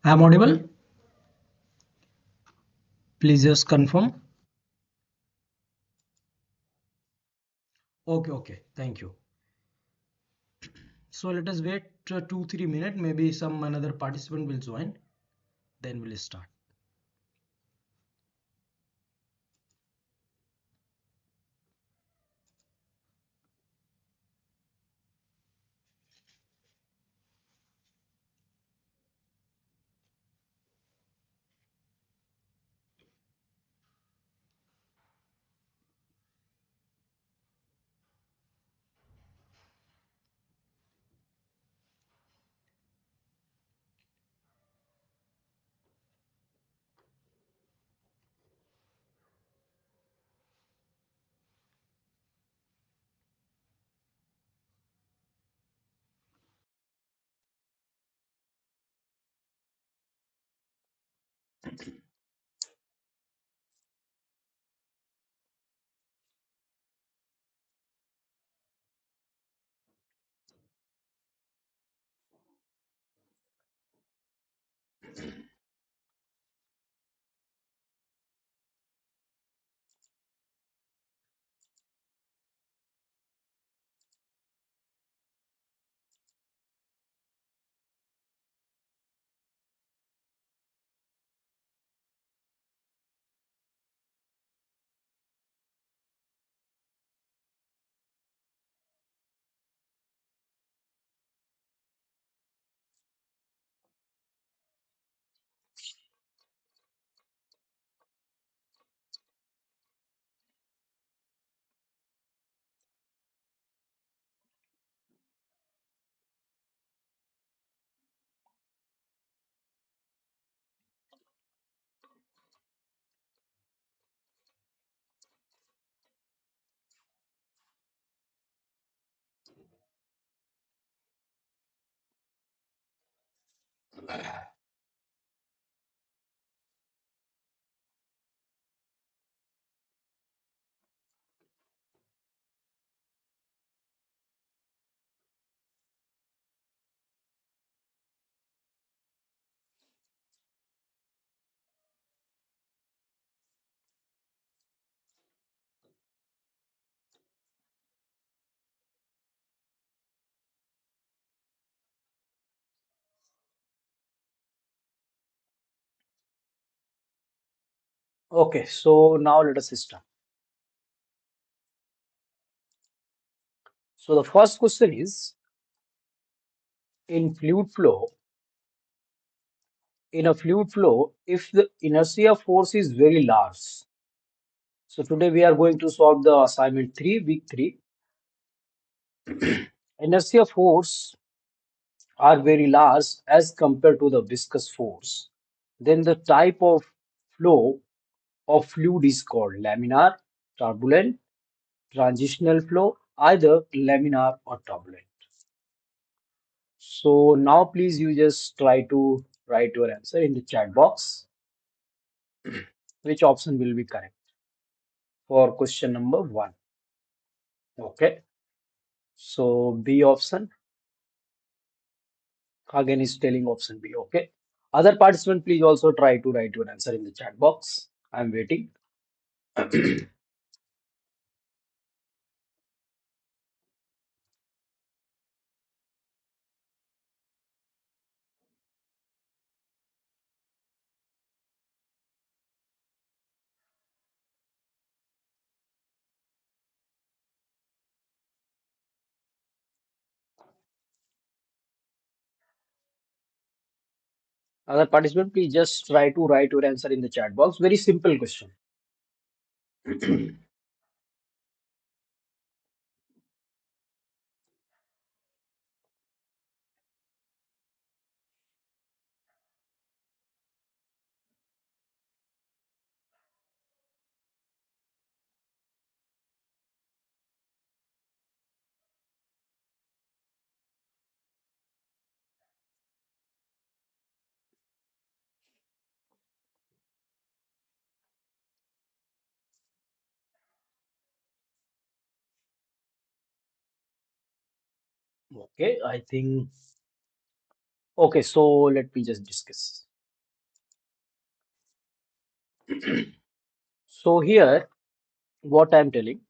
I'm audible. Please just confirm. Okay, okay. Thank you. So let us wait 2-3 minutes. Maybe some another participant will join. Then we'll start. Okay, so now let us start. So the first question is in fluid flow, in a fluid flow, if the inertia force is very large. So today we are going to solve the assignment 3, week 3. Inertia force are very large as compared to the viscous force. Then the type of flow of fluid is called laminar, turbulent, transitional flow, either laminar or turbulent. So now please you just try to write your answer in the chat box. Which option will be correct for question number 1? Okay. So B option again is telling option B. Okay. Other participant, please also try to write your answer in the chat box. I'm waiting. Other participant, please just try to write your answer in the chat box. Very simple question. Okay, I think. Okay, so let me just discuss. So here, what I'm telling,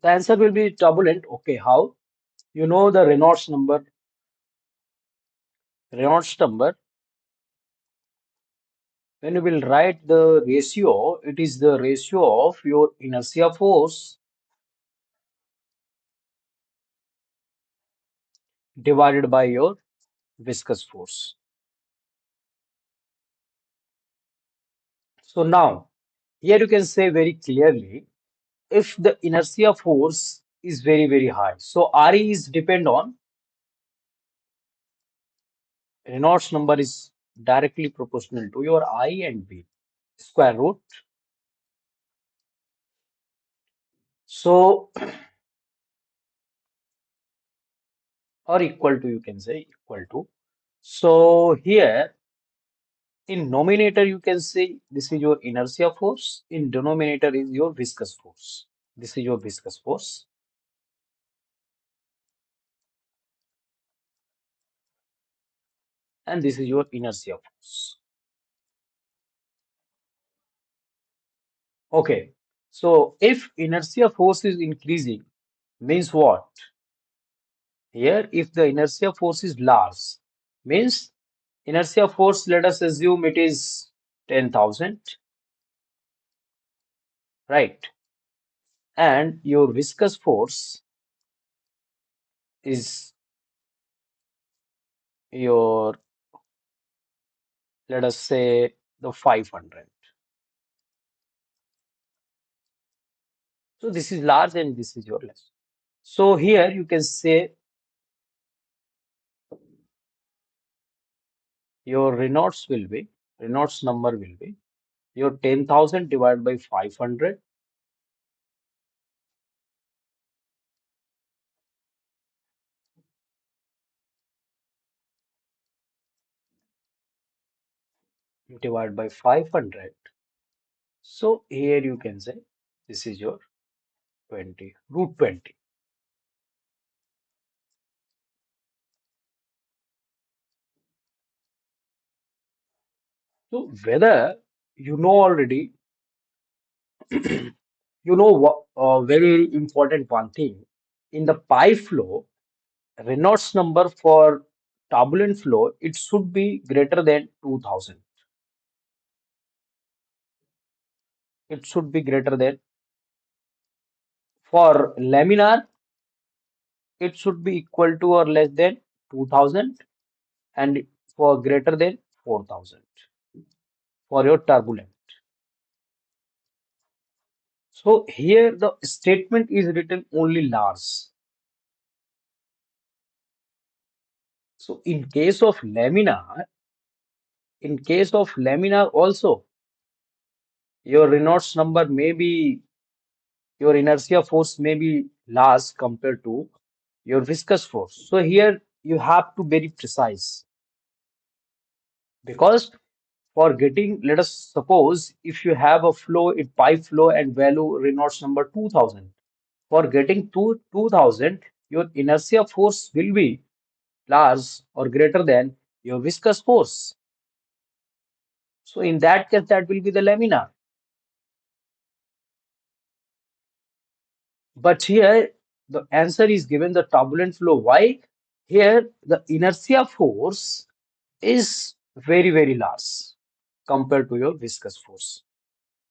the answer will be turbulent. Okay, how? You know the Reynolds number, when you will write the ratio, it is the ratio of your inertia force divided by your viscous force. So now, here you can say very clearly, if the inertia force is very, very high, so RE is depend on Reynolds number is directly proportional to your I and B square root. So, or equal to, you can say equal to. So here in numerator, you can say this is your inertia force. In denominator is your viscous force. This is your viscous force. And this is your inertia force. Okay. So if inertia force is increasing, means what? Here, if the inertia force is large, means inertia force, let us assume it is 10,000, right? And your viscous force is your, let us say, the 500. So this is large and this is your less. So here you can say your Reynolds number will be your 10,000 divided by 500 divided by 500. So here you can say this is your 20, root 20. So whether you know already, you know what, very important one thing in the pipe flow, Reynolds number for turbulent flow, it should be greater than 2000. It should be greater than, for laminar, it should be equal to or less than 2000, and for greater than 4000 for your turbulent. So here the statement is written only large. So in case of laminar also, your Reynolds number may be, your inertia force may be large compared to your viscous force. So here you have to very precise, because for getting, let us suppose if you have a flow, it pipe flow and value Reynolds number 2000. For getting to 2000, your inertia force will be large or greater than your viscous force. So in that case, that will be the laminar. But here the answer is given the turbulent flow. Why? Here the inertia force is very, very large compared to your viscous force.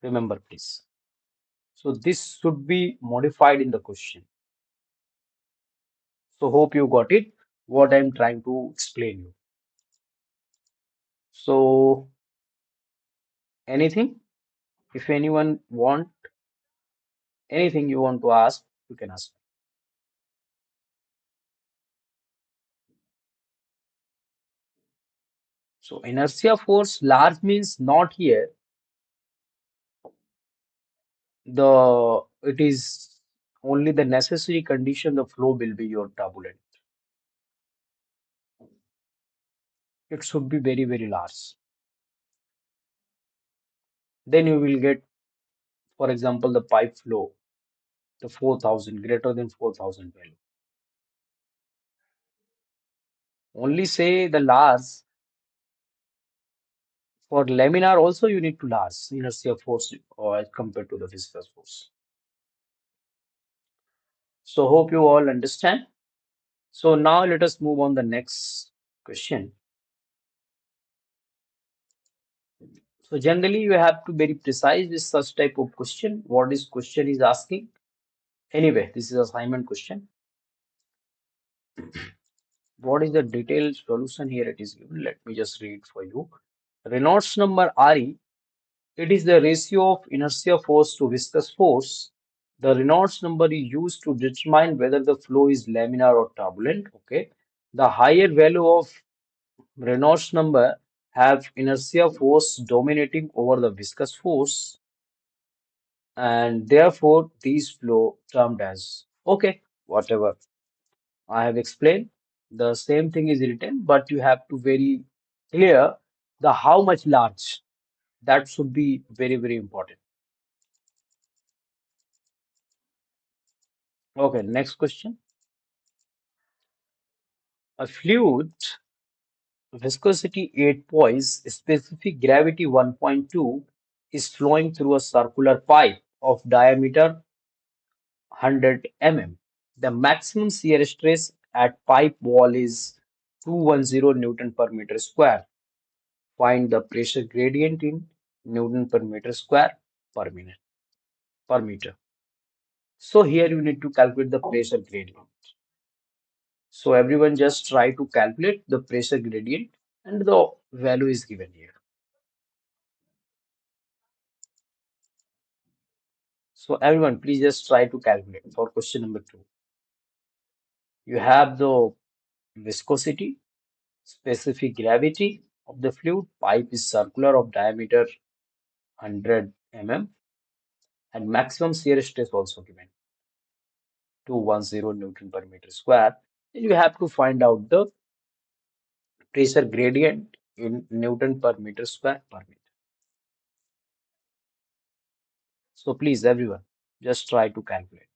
Remember, please. So this should be modified in the question. So hope you got it, what I'm trying to explain you. So anything, if anyone want anything you want to ask, you can ask. So inertia force large means not here. It is only the necessary condition the flow will be your turbulent. It should be very, very large. Then you will get, for example, the pipe flow, the 4000, greater than 4000 value. Only say the large For laminar also you need to last inertia force as compared to the viscous force. So hope you all understand. So now let us move on the next question. So generally you have to very precise with such type of question. What is question is asking? Anyway, this is assignment question. What is the detailed solution here? It is given. Let me just read for you. Reynolds number Re, it is the ratio of inertia force to viscous force. The Reynolds number is used to determine whether the flow is laminar or turbulent. Okay. The higher value of Reynolds number have inertia force dominating over the viscous force, and therefore these flow termed as okay, whatever I have explained. The same thing is written, but you have to very clear the how much large. That should be very, very important. Okay, next question. A fluid viscosity 8 poise, specific gravity 1.2 is flowing through a circular pipe of diameter 100 mm. The maximum shear stress at pipe wall is 210 Newton per meter square. Find the pressure gradient in Newton per meter square per minute per meter. So here you need to calculate the pressure gradient. So everyone just try to calculate the pressure gradient and the value is given here. So everyone please just try to calculate for question number 2. You have the viscosity, specific gravity of the fluid, pipe is circular of diameter 100 mm and maximum shear stress also given 210 Newton per meter square. And you have to find out the pressure gradient in Newton per meter square per minute. So please everyone just try to calculate.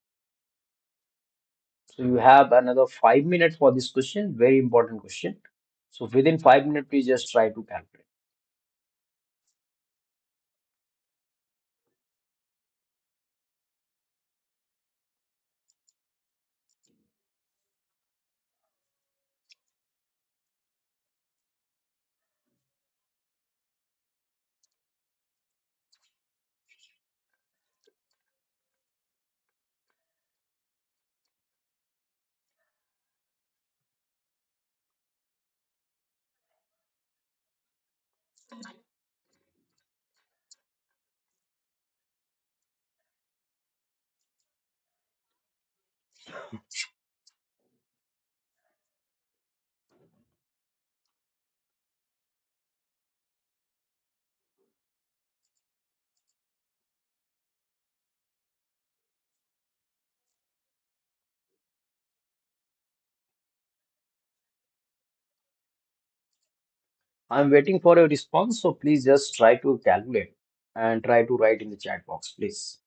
So you have another 5 minutes for this question, very important question. So within 5 minutes, please just try to calculate. I'm waiting for your response, so please just try to calculate and try to write in the chat box, please.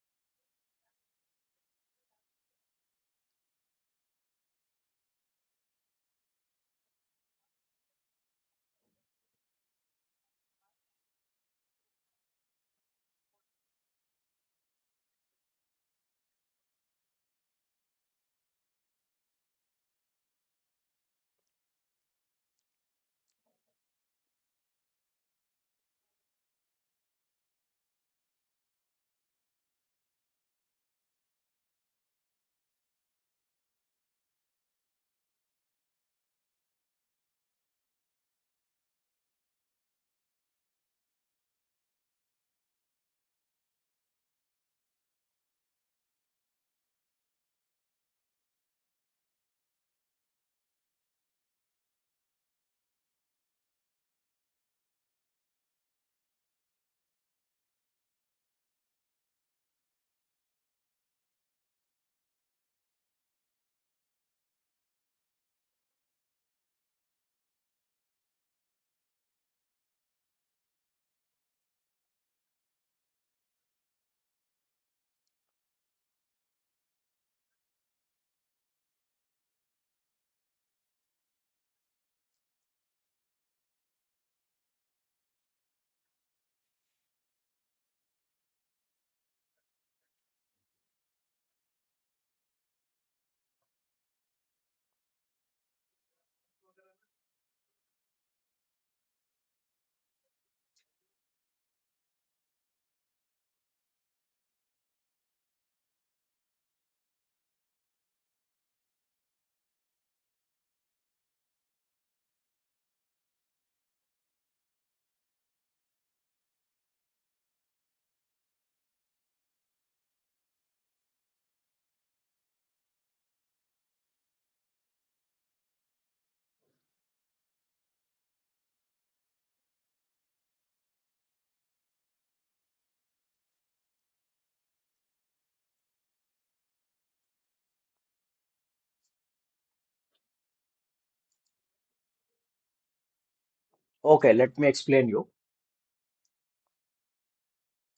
Okay, let me explain you.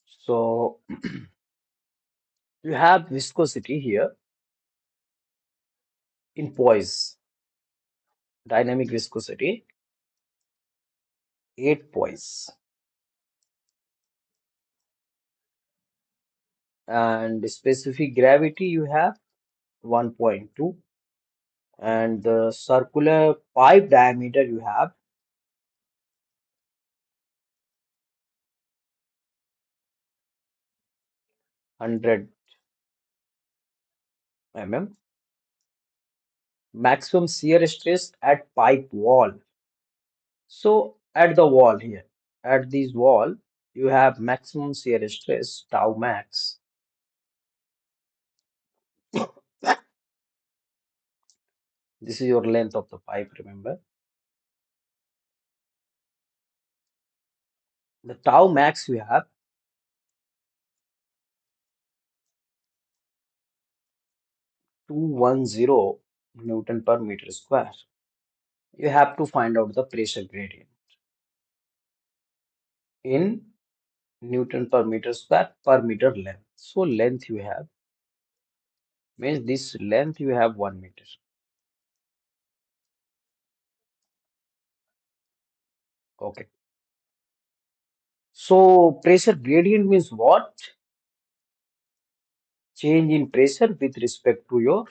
So you have viscosity here in poise, dynamic viscosity, 8 poise, and specific gravity you have 1.2, and the circular pipe diameter you have 100 mm. Maximum shear stress at pipe wall. So at the wall here, at this wall, you have maximum shear stress, tau max. This is your length of the pipe, remember. The tau max you have 210 Newton per meter square. You have to find out the pressure gradient in Newton per meter square per meter length. So length you have means this length you have 1 meter. Okay. So pressure gradient means what? Change in pressure with respect to your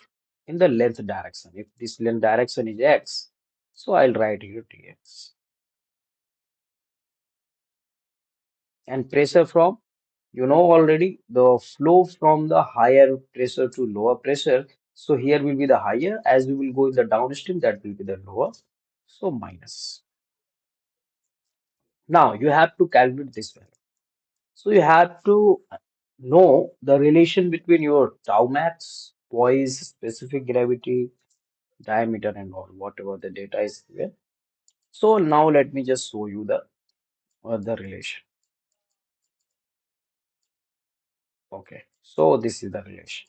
in the length direction. If this length direction is x, so I'll write here dx. And pressure from, you know already the flow from the higher pressure to lower pressure. So here will be the higher, as we will go in the downstream, that will be the lower. So minus. Now you have to calculate this value. So you have to know the relation between your tau max, poise, specific gravity, diameter, and all, whatever the data is given. So now let me just show you the relation. Okay, so this is the relation.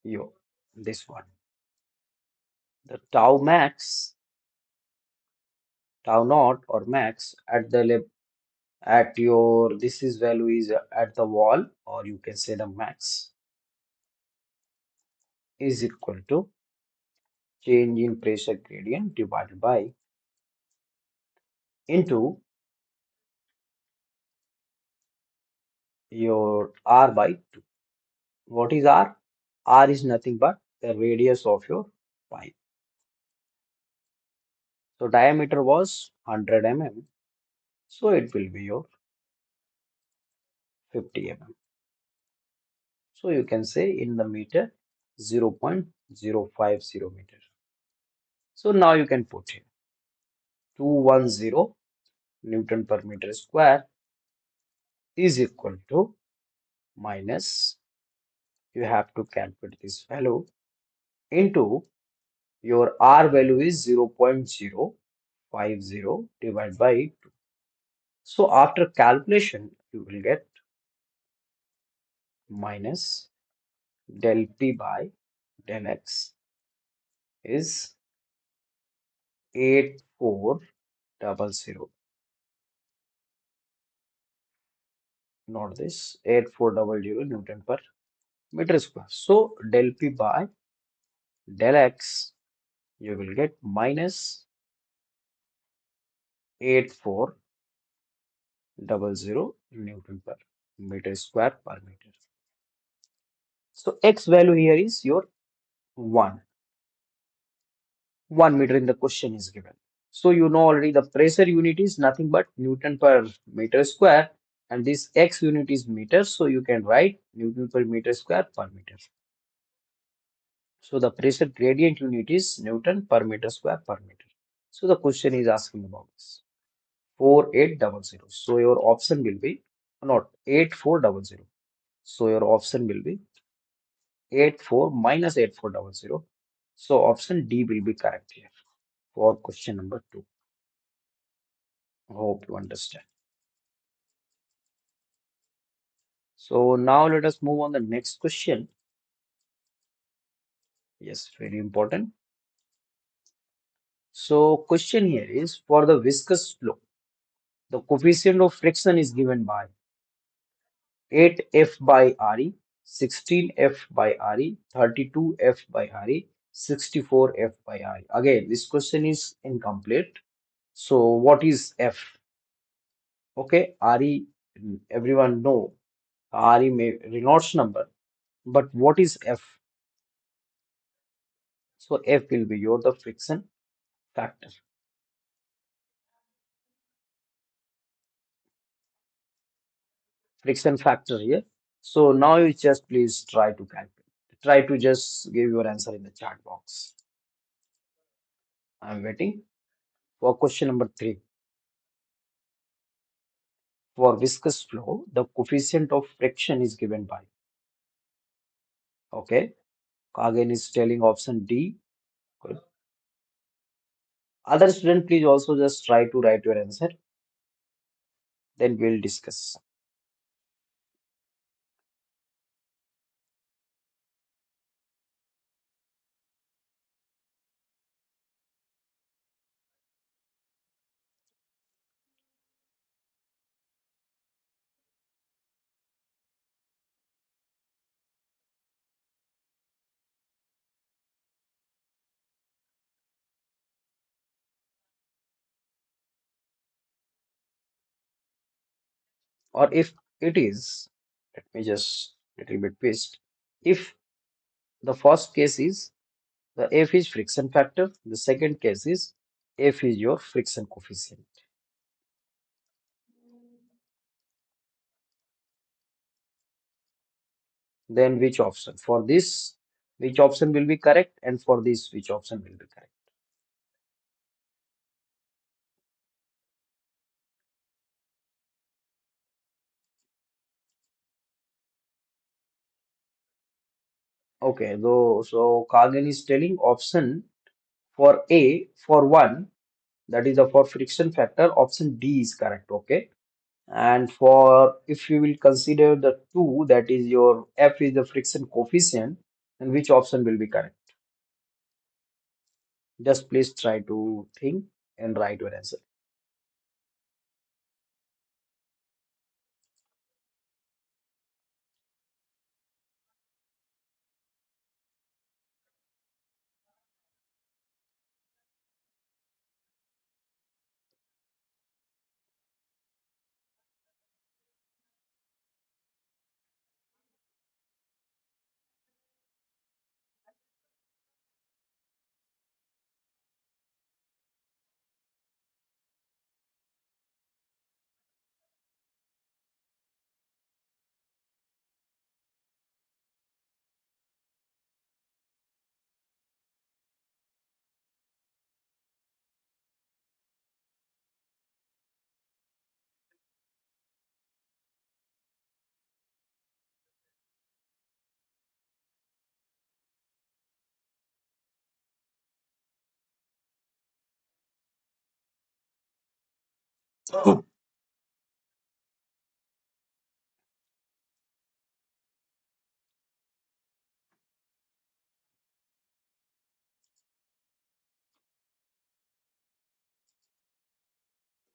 Yo, this one. The tau max, tau naught or max at the at your this is value is at the wall, or you can say the max is equal to change in pressure gradient divided by into your r by 2. What is r? R is nothing but the radius of your pipe. So diameter was 100 mm. So it will be your 50 mm. So you can say in the meter 0.050 meter. So now you can put here 210 Newton per meter square is equal to minus, you have to calculate this value, into your R value is 0.050 divided by 2. So after calculation, you will get minus del P by del X is 8400, not this, 8400 Newton per meter square. So del P by del X, you will get minus 8400 Newton per meter square per meter. So X value here is your 1. 1 meter in the question is given. So you know already the pressure unit is nothing but Newton per meter square, and this X unit is meter. So you can write Newton per meter square per meter. So the pressure gradient unit is Newton per meter square per meter. So the question is asking about this. 4800. So your option will be not 8400. So your option will be 84 minus 8400. So option D will be correct here for question number 2. Hope you understand. So now let us move on the next question. Yes, very important. So question here is for the viscous flow, the coefficient of friction is given by 8F by RE, 16F by RE, 32F by RE, 64F by RE. Again, this question is incomplete. So what is F? Okay, RE, everyone know RE may Reynolds number, but what is F? So F will be your the friction factor. Friction factor here. So now you just please try to calculate. Try to just give your answer in the chat box. I'm waiting for question number 3. For viscous flow, the coefficient of friction is given by. Okay. Kagan is telling option D. Good. Other student, please also just try to write your answer. Then we'll discuss. Or if it is, let me just little bit twist. If the first case is the F is friction factor, the second case is F is your friction coefficient. Then which option? For this, which option will be correct? And for this, which option will be correct? Okay, though, so Kagan is telling option for A, for 1, that is the for friction factor, option D is correct. Okay. And for if you will consider the 2, that is your F is the friction coefficient, then which option will be correct? Just please try to think and write your answer.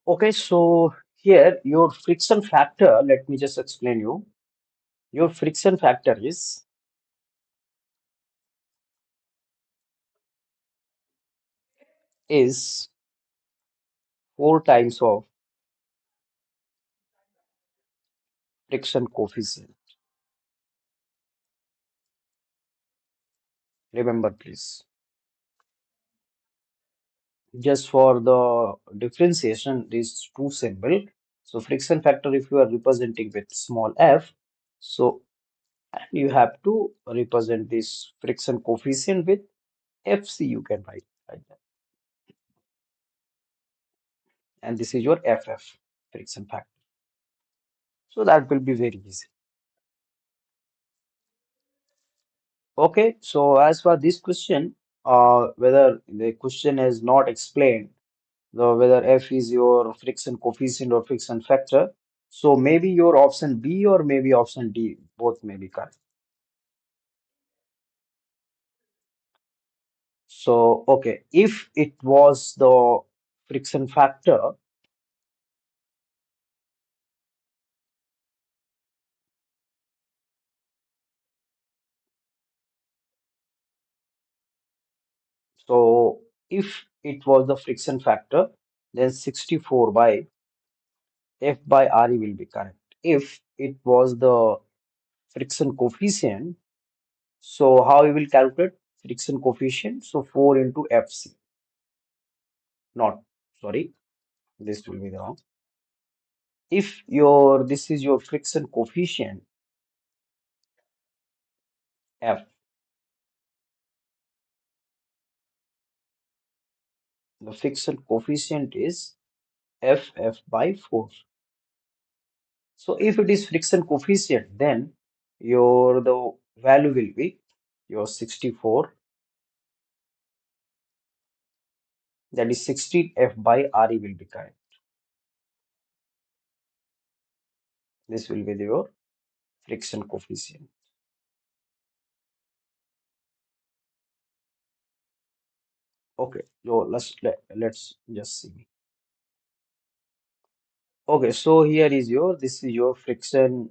Okay, so here your friction factor, let me just explain you. Your friction factor is 4 times of friction coefficient. Remember, please. Just for the differentiation, these two symbol. So friction factor, if you are representing with small f, so and you have to represent this friction coefficient with FC, you can write like that. And this is your FF, friction factor. So that will be very easy. Okay, so as for this question, whether the question is not explained, whether F is your friction coefficient or friction factor, so maybe your option B or maybe option D, both may be correct. So, okay, if it was the friction factor, so if it was the friction factor, then 64 by F by RE will be correct. If it was the friction coefficient, so how we will calculate friction coefficient? So 4 into FC, not, sorry, this will be the wrong. If your, this is your friction coefficient, F, the friction coefficient is FF by 4. So if it is friction coefficient, then your the value will be your 64, that is 16 F by RE will be correct. This will be your friction coefficient. Okay, so let's just see. Okay, so here is your, this is your friction.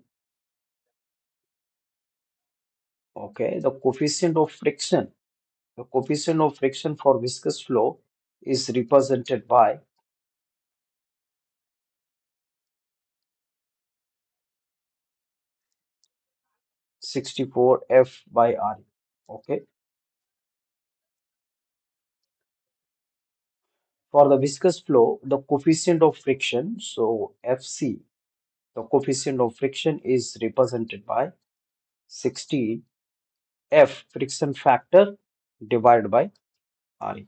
Okay, the coefficient of friction. The coefficient of friction for viscous flow is represented by 64 F by RE. Okay, for the viscous flow, the coefficient of friction, so FC, the coefficient of friction is represented by 60 F friction factor divided by RE.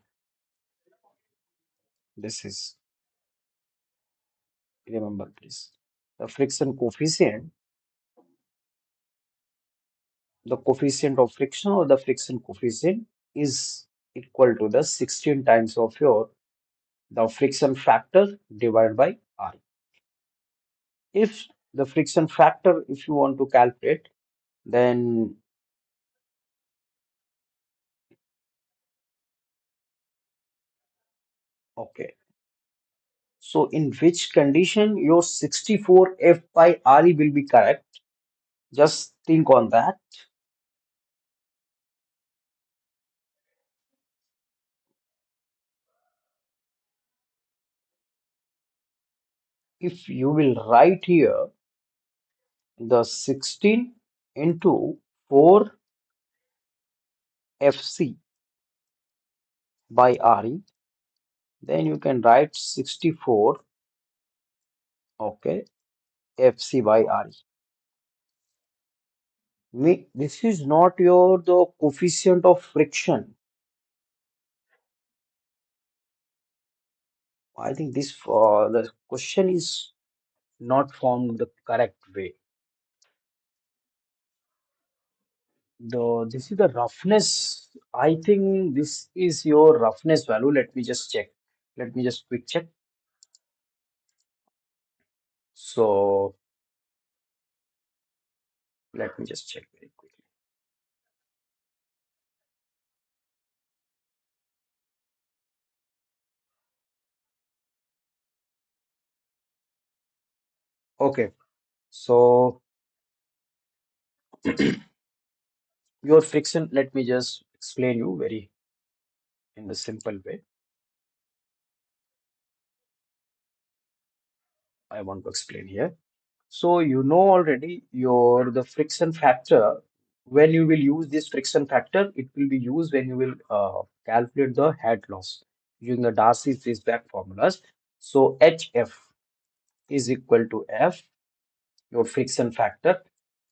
This is, remember please. The friction coefficient, the coefficient of friction or the friction coefficient is equal to the 16 times of your the friction factor divided by R. If the friction factor, if you want to calculate, then okay. So in which condition your 64 F by RE will be correct? Just think on that. If you will write here the 16 into 4 FC by RE, then you can write 64, okay, FC by RE. This is not your the coefficient of friction. I think this the question is not formed the correct way. The this is the roughness. I think this is your roughness value. Let me just check. Let me just quick check. So let me just check very quickly. Okay. So your friction. Let me just explain you very in the simple way. I want to explain here. So you know already your the friction factor. When you will use this friction factor, it will be used when you will calculate the head loss using the Darcy-Weisbach formulas. So HF is equal to F, your friction factor,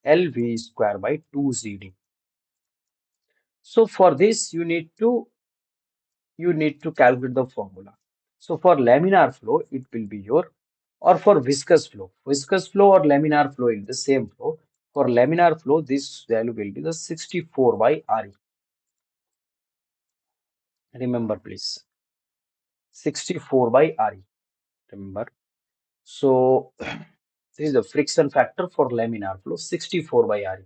LV square by 2ZD. So for this, you need to calculate the formula. So for laminar flow, it will be your, or for viscous flow or laminar flow is the same flow. For laminar flow, this value will be the 64 by RE. Remember, please, 64 by RE. Remember. So this is the friction factor for laminar flow, 64 by RE.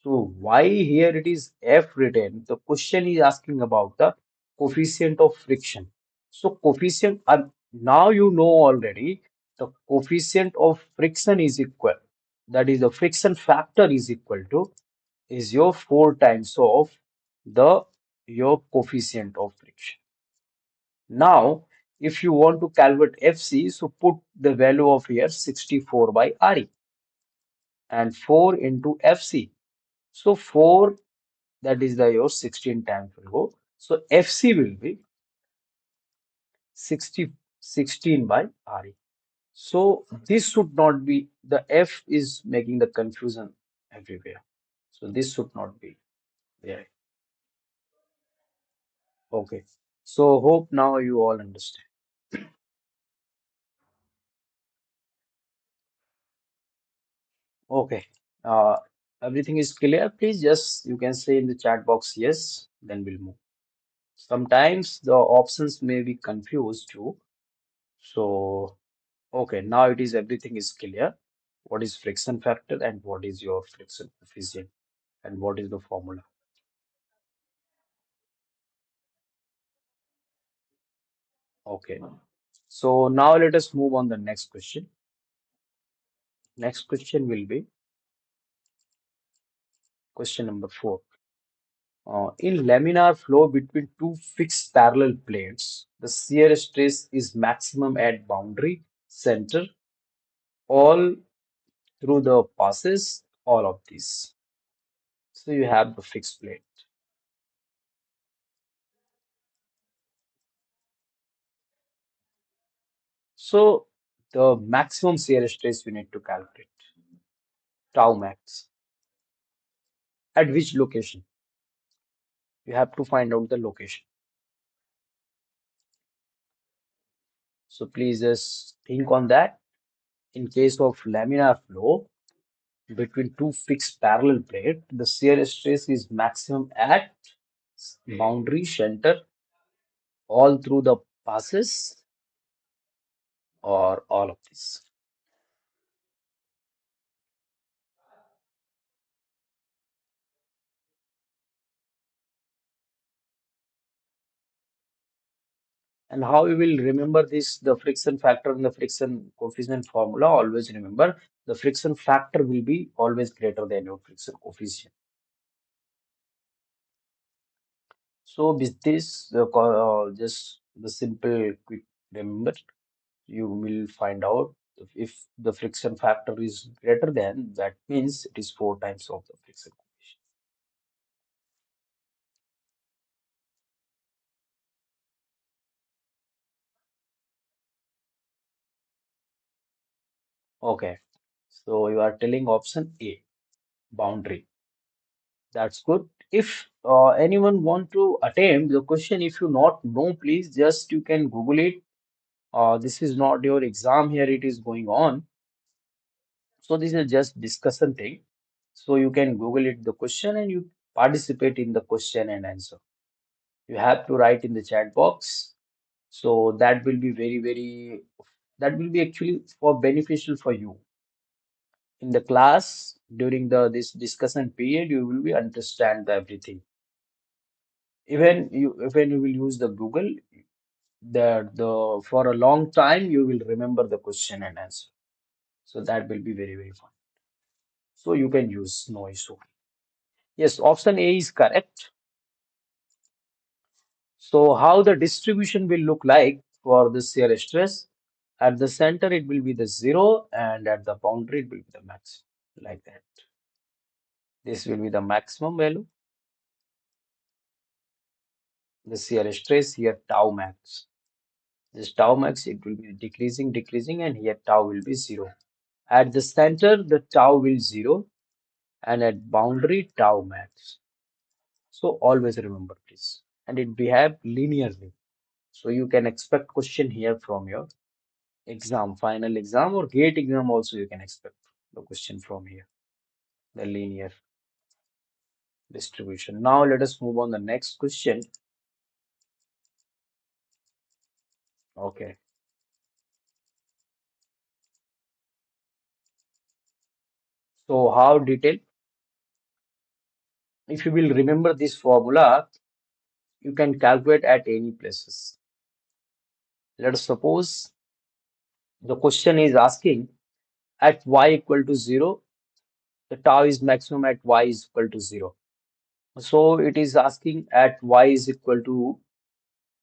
So why here it is F written? The question is asking about the coefficient of friction. So coefficient, now you know already the coefficient of friction is equal. That is the friction factor is equal to is your 4 times of the your coefficient of friction. Now, if you want to calculate FC, so put the value of here 64 by RE and 4 into FC. So 4, that is the your 16 times will go. So FC will be 16 by RE. So this should not be, the F is making the confusion everywhere. So this should not be there. Okay. So hope now you all understand. Okay. Uh, Everything is clear. Please just you can say in the chat box yes, then we'll move. Sometimes the options may be confused too. So okay, now it is everything is clear. What is friction factor and what is your friction coefficient and what is the formula? Okay. So now let us move on the next question. Next question will be question number 4. In laminar flow between two fixed parallel plates, the shear stress is maximum at boundary, center, all through the passes, all of these. So you have the fixed plate. So the maximum shear stress we need to calculate, tau max. At which location? You have to find out the location. So please just think on that. In case of laminar flow between two fixed parallel plates, the shear stress is maximum at boundary, center, all through the passes, or all of this. And how you will remember this, the friction factor and the friction coefficient formula, always remember the friction factor will be always greater than your friction coefficient. So with this, just the simple quick remember, you will find out if the friction factor is greater than, that means it is 4 times of the friction coefficient. Okay, so you are telling option A, boundary. That's good. If anyone want to attempt the question, if you not know, please just you can Google it. This is not your exam here, it is going on. So this is just discussion thing. So you can Google it the question and you participate in the question and answer. You have to write in the chat box. So that will be that will be actually for beneficial for you. In the class, during the this discussion period, you will be understand everything. Even you will use the Google, the for a long time you will remember the question and answer. So that will be very fun. So you can use, no issue. Yes, option A is correct. So how the distribution will look like for this shear stress? At the center it will be the zero and at the boundary it will be the max, like that. This will be the maximum value. The shear stress here tau max. This tau max it will be decreasing and here tau will be zero. At the center the tau will zero and at boundary tau max. So always remember this. And it behave linearly. So you can expect question here from your exam, final exam or gate exam also you can expect the question from here, the linear distribution. Now let us move on the next question. Okay. So how detailed? If you will remember this formula, you can calculate at any places. Let us suppose the question is asking at y equal to 0, the tau is maximum at y is equal to 0. So it is asking at y is equal to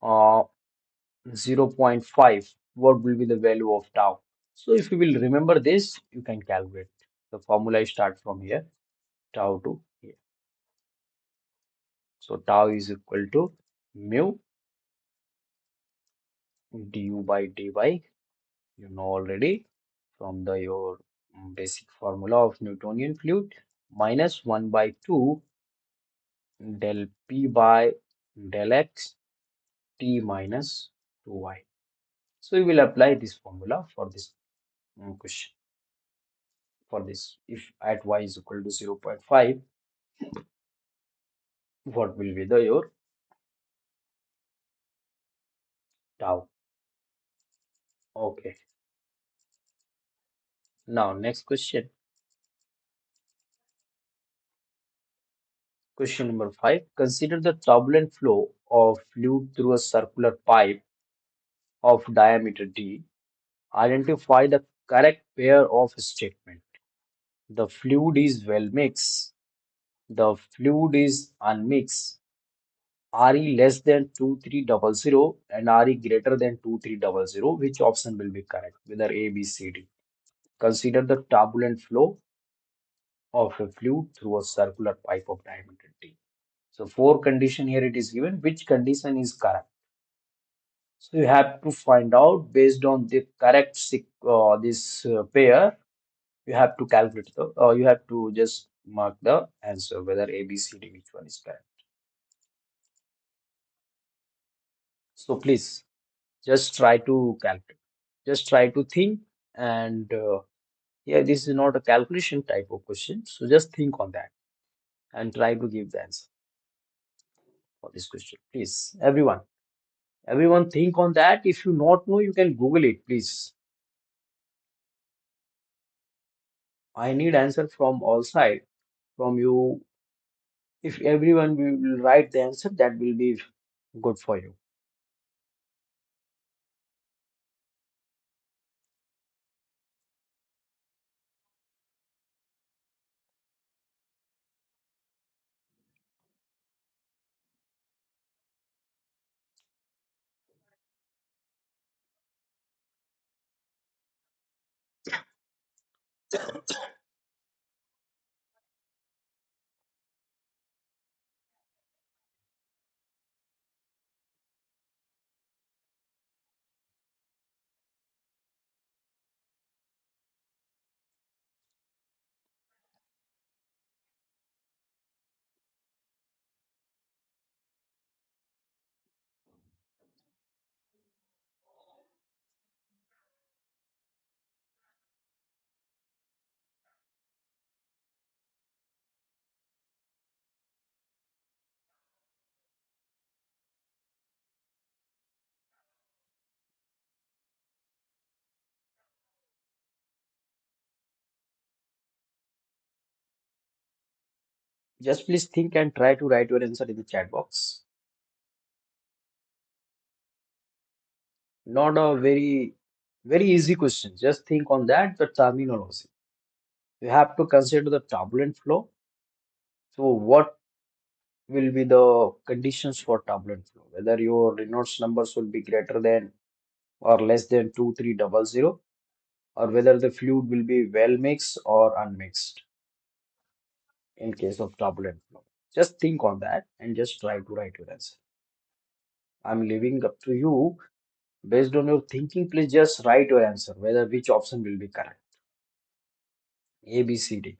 uh, 0.5, what will be the value of tau? So if you will remember this, you can calculate. The formula start from here, tau to here. So tau is equal to mu du by dy, you know already from the your basic formula of Newtonian fluid, minus 1 by 2 del p by del x t minus 2y. So we will apply this formula for this question. For this, if at y is equal to 0.5, what will be the your tau? Okay. Now next question. Question number 5. Consider the turbulent flow of fluid through a circular pipe of diameter d. Identify the correct pair of statement. The fluid is well mixed. The fluid is unmixed. RE less than 2300 and RE greater than 2300. Which option will be correct? Whether A, B, C, D. Consider the turbulent flow of a fluid through a circular pipe of diameter d. So four condition here it is given. Which condition is correct? So you have to find out based on the correct this pair. You have to calculate the. You have to just mark the answer whether A, B, C, D, which one is correct. So please just try to calculate. Just try to think and yeah, this is not a calculation type of question. So just think on that and try to give the answer for this question. Please, everyone. Everyone think on that. If you not know, you can Google it, please. I need answer from all side. From you, if everyone will write the answer, that will be good for you. Just please think and try to write your answer in the chat box. Not a very easy question. Just think on that, the terminology. You have to consider the turbulent flow. So what will be the conditions for turbulent flow? Whether your Reynolds numbers will be greater than or less than 2300, or whether the fluid will be well mixed or unmixed in case of turbulent flow. Just think on that and just try to write your answer. I'm leaving up to you. Based on your thinking, please just write your answer, whether which option will be correct. A, B, C, D.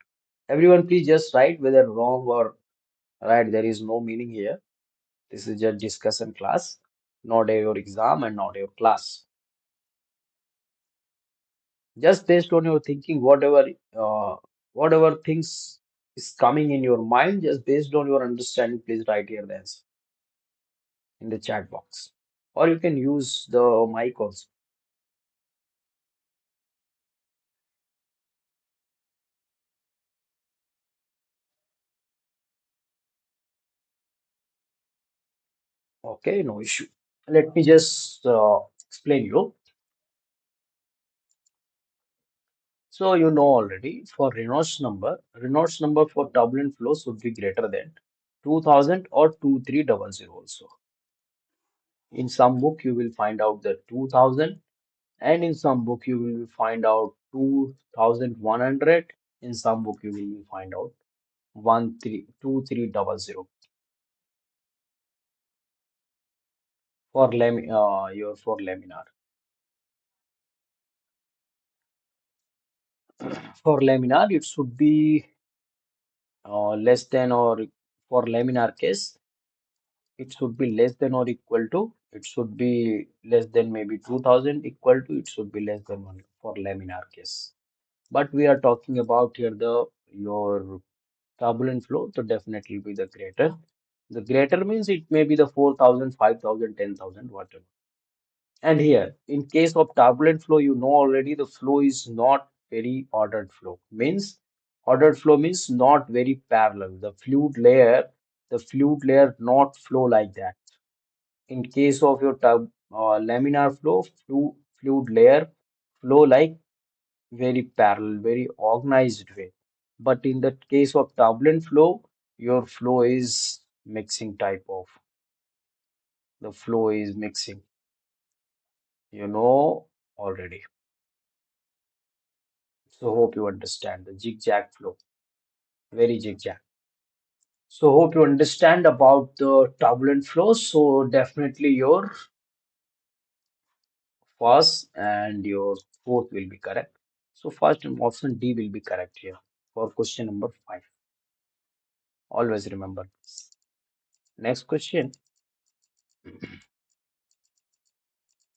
Everyone, please just write whether wrong or right. There is no meaning here. This is just discussion class, not your exam and not your class. Just based on your thinking, whatever things is coming in your mind, just based on your understanding, please write here the answer in the chat box, or you can use the mic also. Okay, no issue. Let me just explain you. So you know already for Reynolds number for turbulent flows would be greater than 2000 or 2300 also. In some book you will find out the 2000, and in some book you will find out 2100. In some book you will find out 2300 for laminar. For laminar it should be less than or for laminar case it should be less than or equal to, it should be less than maybe 2000, equal to, it should be less than 1 for laminar case. But we are talking about here the your turbulent flow, so definitely be the greater. The greater means it may be the 4000, 5000, 10,000, whatever. And here, in case of turbulent flow, you know already the flow is not very ordered flow. Means ordered flow means not very parallel. The fluid layer not flow like that. In case of your laminar flow, fluid layer flow like very parallel, very organized way. But in the case of turbulent flow, your flow is mixing type of. The flow is mixing. You know already. So hope you understand the zigzag flow. Very zigzag. So hope you understand about the turbulent flow. So definitely your first and your fourth will be correct. So first option D will be correct here for question number 5. Always remember this. Next question.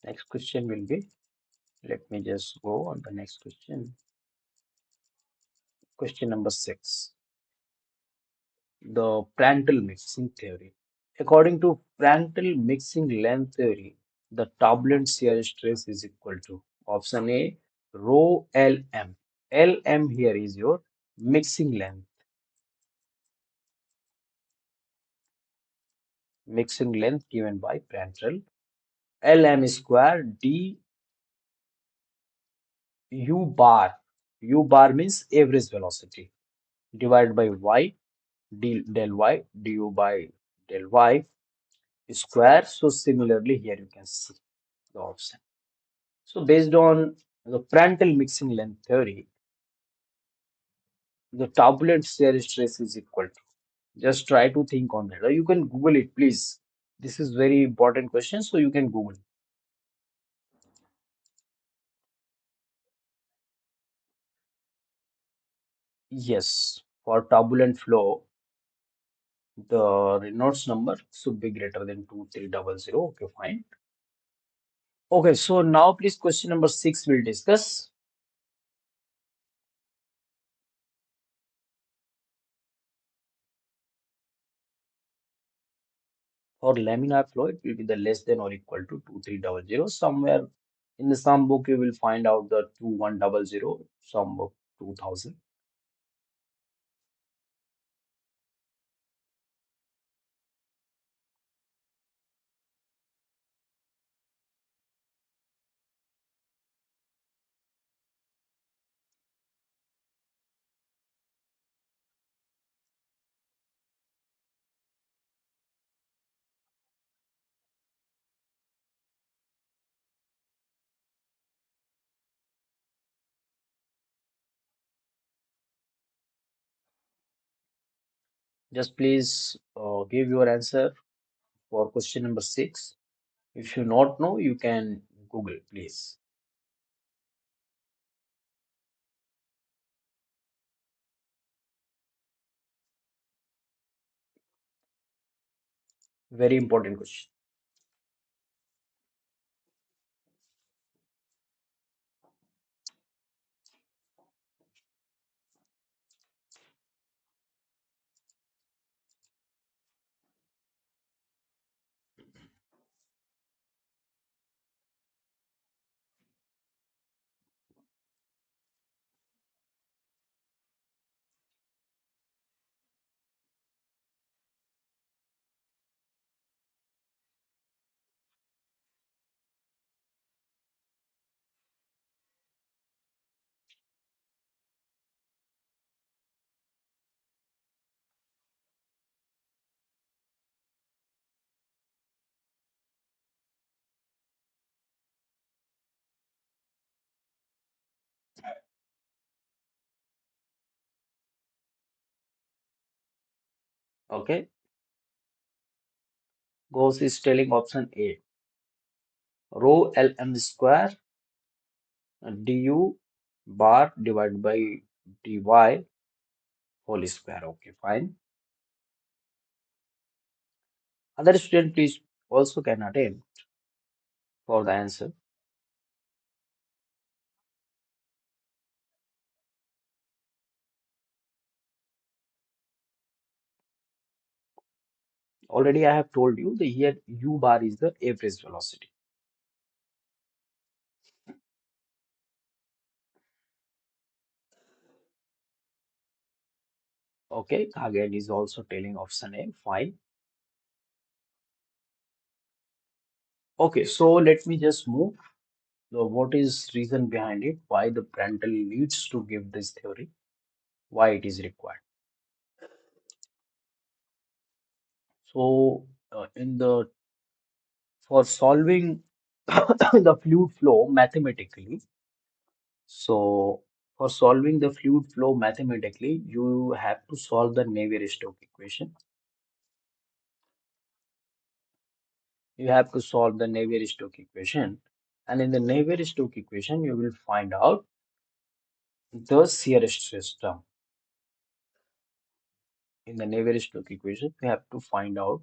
Next question will be, let me just go on the next question. Question number 6. The Prandtl mixing theory. According to Prandtl mixing length theory, the turbulent shear stress is equal to option A, rho Lm. Lm here is your mixing length. Mixing length given by Prandtl. Lm square d u bar. U bar means average velocity divided by y del y du by del y square. So similarly here you can see the option. So based on the Prandtl mixing length theory, the turbulent shear stress is equal to. Just try to think on that. Or you can Google it, please. This is very important question, so you can Google. Yes, for turbulent flow, the Reynolds number should be greater than 2300. Okay, fine. Okay, so now please question number 6 we'll discuss. For laminar flow, it will be the less than or equal to 2300. Somewhere in the some book you will find out the 2100, some book 2000. Just please give your answer for question number 6. If you not know, you can Google, please. Very important question. Okay, Gauss is telling option A, rho Lm square du bar divided by dy whole square. Okay, fine. Other student, please also can attempt for the answer. Already I have told you the here u bar is the average velocity. Okay, again is also telling option A. Fine. Okay, so let me just move. So what is reason behind it? Why the Prandtl needs to give this theory? Why it is required? So in the for solving the fluid flow mathematically, so for solving the fluid flow mathematically, you have to solve the Navier-Stokes equation. You have to solve the Navier-Stokes equation, and in the Navier-Stokes equation, you will find out the shear stress term. In the Navier-Stokes equation, you have to find out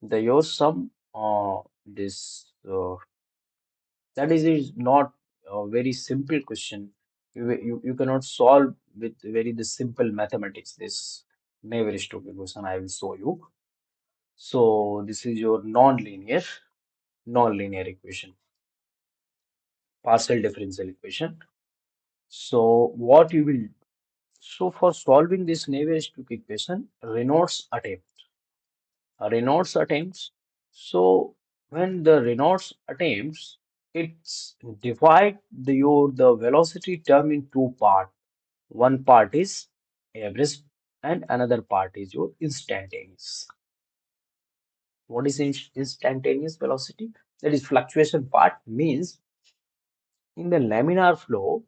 the your sum. This that is not a very simple question. You cannot solve with very the simple mathematics. This Navier-Stokes equation I will show you. So this is your non-linear equation, partial differential equation. So what you will so for solving this Navier-Stokes equation, Reynolds attempts. So when the Reynolds attempts, it's divide the velocity term in two parts. One part is average and another part is your instantaneous. What is instantaneous velocity? That is fluctuation part means in the laminar flow,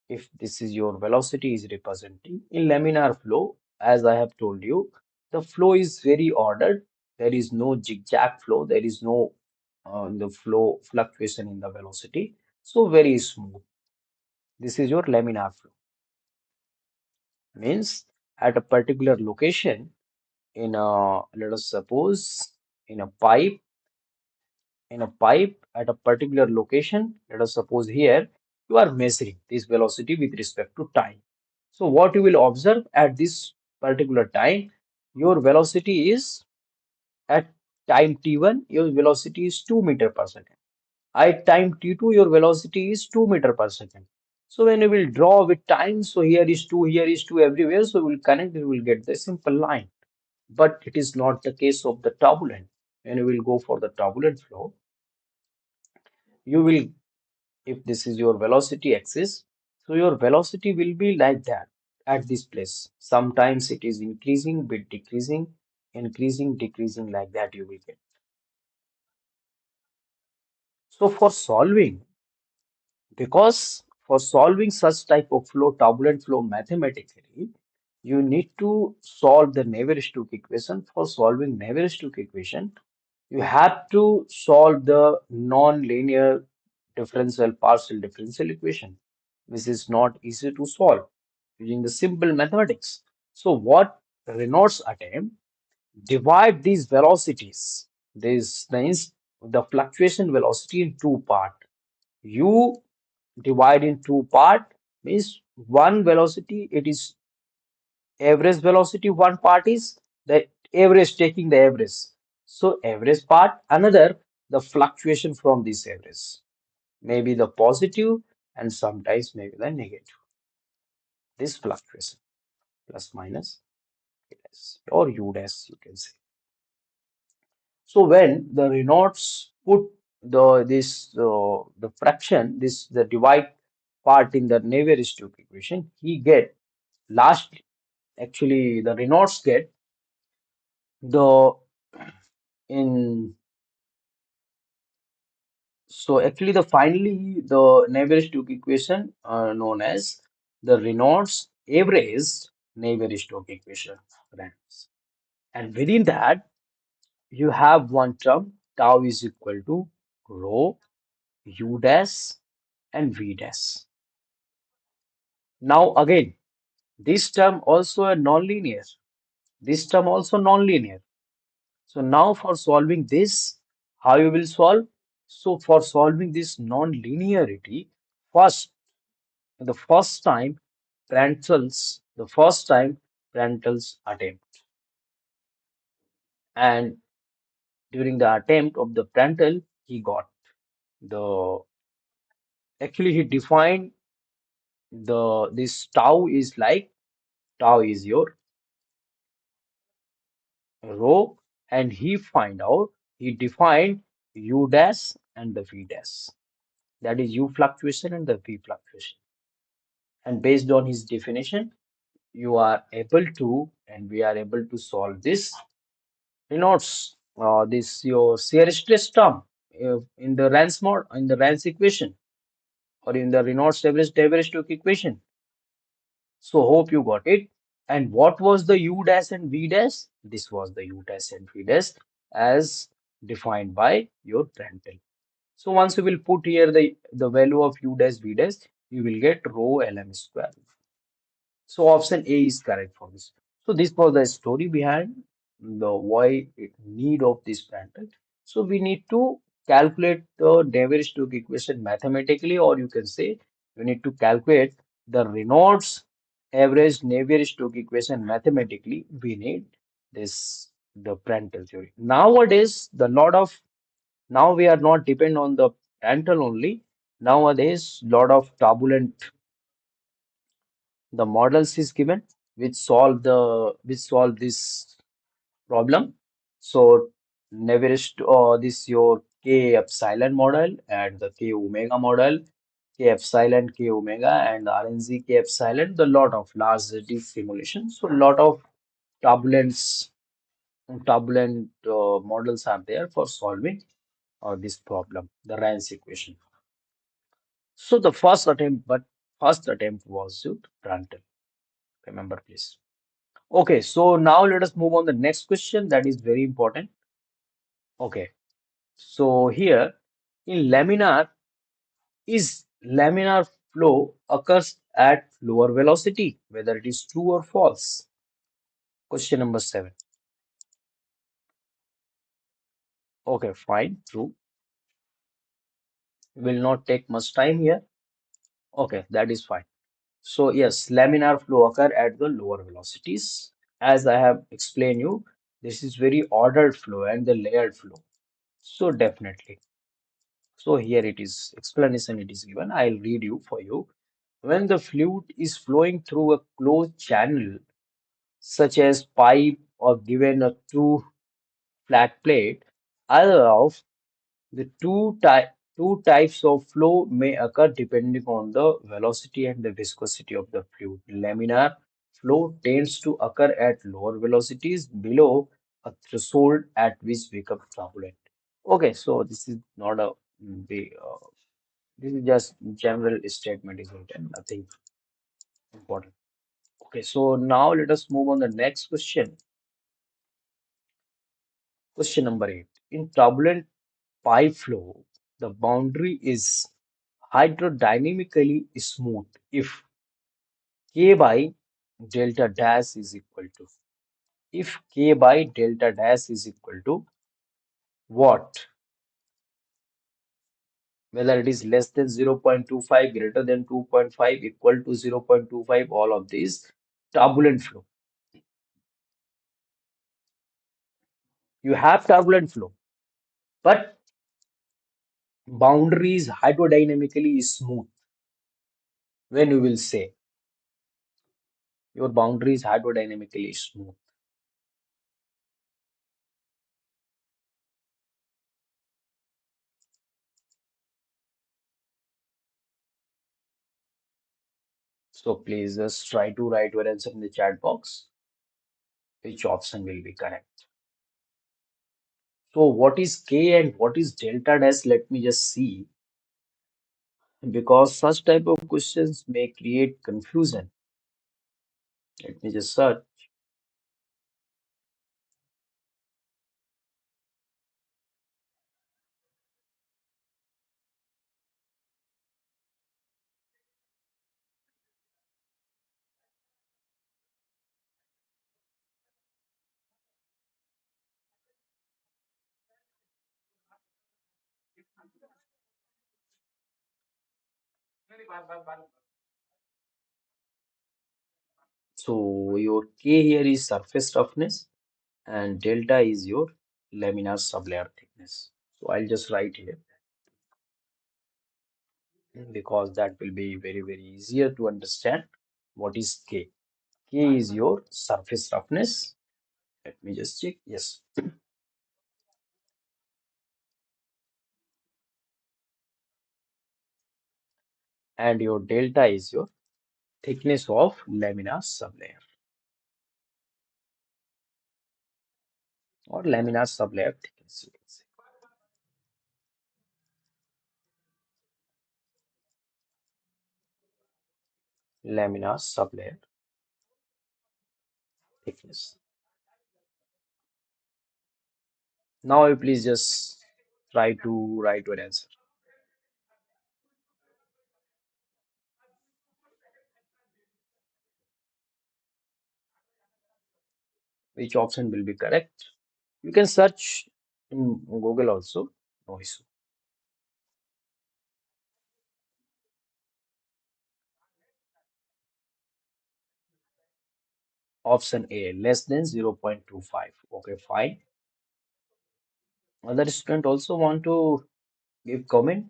if this is your velocity is representing in laminar flow, as I have told you, the flow is very ordered. There is no zigzag flow. There is no the flow fluctuation in the velocity. So very smooth. This is your laminar flow. Means at a particular location in a let us suppose in a pipe at a particular location, let us suppose here, you are measuring this velocity with respect to time. So what you will observe at this particular time, your velocity is at time t1, your velocity is 2 meter per second. At time t2, your velocity is 2 meter per second. So when you will draw with time, so here is 2 everywhere, so we will connect, you will get the simple line. But it is not the case of the turbulent. When you will go for the turbulent flow, you will if this is your velocity axis, so your velocity will be like that at this place. Sometimes it is increasing, bit decreasing, increasing, decreasing like that you will get. So because for solving such type of flow, turbulent flow mathematically, you need to solve the Navier-Stokes equation. For solving Navier-Stokes equation, you have to solve the non-linear differential partial differential equation, which is not easy to solve using the simple mathematics. So what Reynolds attempt divide these velocities, the fluctuation velocity in two part. You divide in two part means one velocity it is average velocity, one part is the average taking the average. So average part, another the fluctuation from this average. Maybe the positive and sometimes maybe the negative. This fluctuation plus minus dash or u dash you can say. So when the Reynolds put the fraction this the divide part in the Navier-Stokes equation, he get last actually the Reynolds get the in so actually the finally the Navier-Stokes equation known as the Reynolds averaged Navier-Stokes equation. Friends. And within that, you have one term, tau is equal to rho, u dash, and v dash. Now again, this term also a nonlinear. This term also nonlinear. So now for solving this, how you will solve? So for solving this non-linearity, first, the first time Prandtl's attempt. And during the attempt of the Prandtl, he got the, actually he defined this tau is like, tau is your rho, and he defined u dash and the v dash. That is u fluctuation and the v fluctuation. And based on his definition, you are able to, and we are able to solve this denotes this your shear stress term in the Rans equation, or in the Reynolds-Taveras-Navier-Stokes equation. So hope you got it. And what was the u dash and v dash? This was the u dash and v dash as defined by your Prandtl. So once you will put here the value of u dash v dash, you will get rho lm square. So option A is correct for this. So this was the story behind the why need of this Prandtl. So we need to calculate the Navier-Stokes equation mathematically, or you can say we need to calculate the Reynolds average Navier-Stokes equation mathematically. We need this the Prandtl theory. Nowadays, the lot of now we are not depend on the Prandtl only. Nowadays, lot of turbulent the models is given which solve this problem. So Neverest this your K epsilon model and the K omega model, K epsilon, K omega, and RNZ K epsilon, the lot of large deep simulation. So lot of turbulence turbulent models are there for solving this problem, the Rans equation. So the first attempt was with Prandtl. Remember, please. Okay, so now let us move on the next question that is very important. Okay, so here in laminar, is laminar flow occurs at lower velocity, whether it is true or false? Question number 7. Okay, fine, true. Will not take much time here. Okay, that is fine. So yes, laminar flow occur at the lower velocities. As I have explained you, this is very ordered flow and the layered flow. So definitely. So here it is, explanation it is given. I'll read you for you. When the fluid is flowing through a closed channel, such as pipe or given a two flat plate, either of the two types of flow may occur depending on the velocity and the viscosity of the fluid. Laminar flow tends to occur at lower velocities below a threshold at which become turbulent. Okay, so this is not a big this is just general statement is written, nothing important. Okay, so now let us move on the next question. Question number 8. In turbulent pipe flow, the boundary is hydrodynamically smooth if K by delta dash is equal to. If K by delta dash is equal to what? Whether it is less than 0.25, greater than 2.5, equal to 0.25, all of these turbulent flow. You have turbulent flow, but boundary is hydrodynamically smooth. When you will say your boundary is hydrodynamically smooth. So please just try to write your answer in the chat box. Which option will be correct? So what is K and what is delta dash? Let me just see, because such type of questions may create confusion. Let me just search. So your K here is surface roughness and delta is your laminar sublayer thickness. So I'll just write here because that will be very easier to understand what is K. K is your surface roughness. Let me just check. Yes. And your delta is your thickness of laminar sublayer or laminar sublayer thickness. You can say. Laminar sublayer thickness. Now you please just try to write your answer. Which option will be correct? You can search in Google also. No issue. Option A, less than 0.25. Okay, fine. Other student also want to give comment.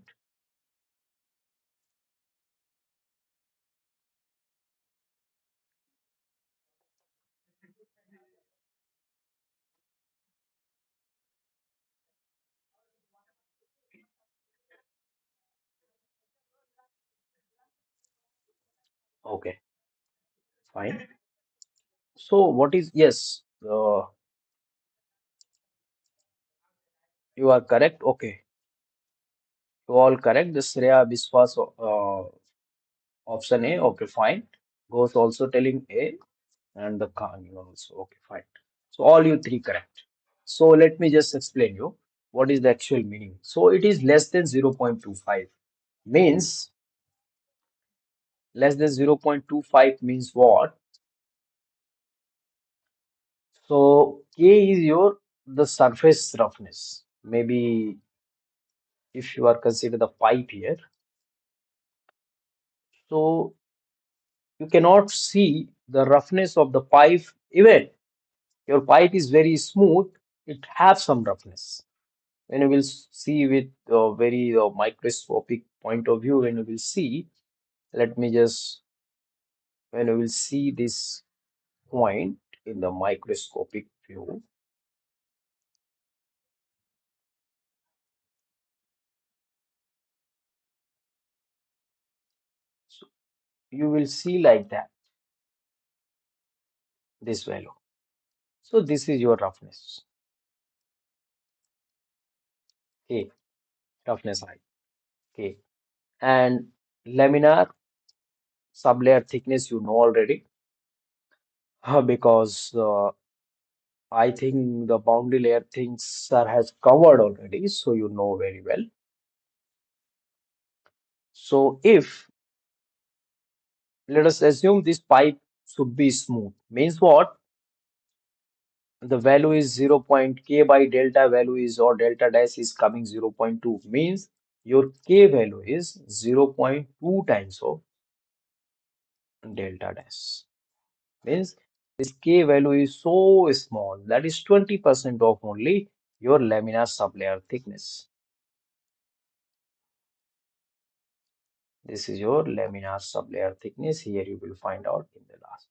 Okay, fine. So what is, yes, you are correct. Okay, you all correct. The Shreya Biswas option A. Okay, fine. Goes also telling A and the Khan also. Okay, fine. So all you three correct. So let me just explain you what is the actual meaning. So it is less than 0.25 means less than 0.25 means what? So K is your the surface roughness. Maybe if you are consider the pipe here, so you cannot see the roughness of the pipe even your pipe is very smooth, it have some roughness. When you will see with a very microscopic point of view, when you will see, let me just, when you will see this point in the microscopic view, so you will see like that, this value. So this is your roughness, K, roughness height, K. And laminar sublayer thickness, you know already, because I think the boundary layer things sir has covered already, so you know very well. So if let us assume this pipe should be smooth, means what? The value is 0. K by delta value is or delta dash is coming 0.2 means your K value is 0.2 times of delta dash. Means this K value is so small that is 20% of only your laminar sublayer thickness. This is your laminar sublayer thickness. Here you will find out in the last.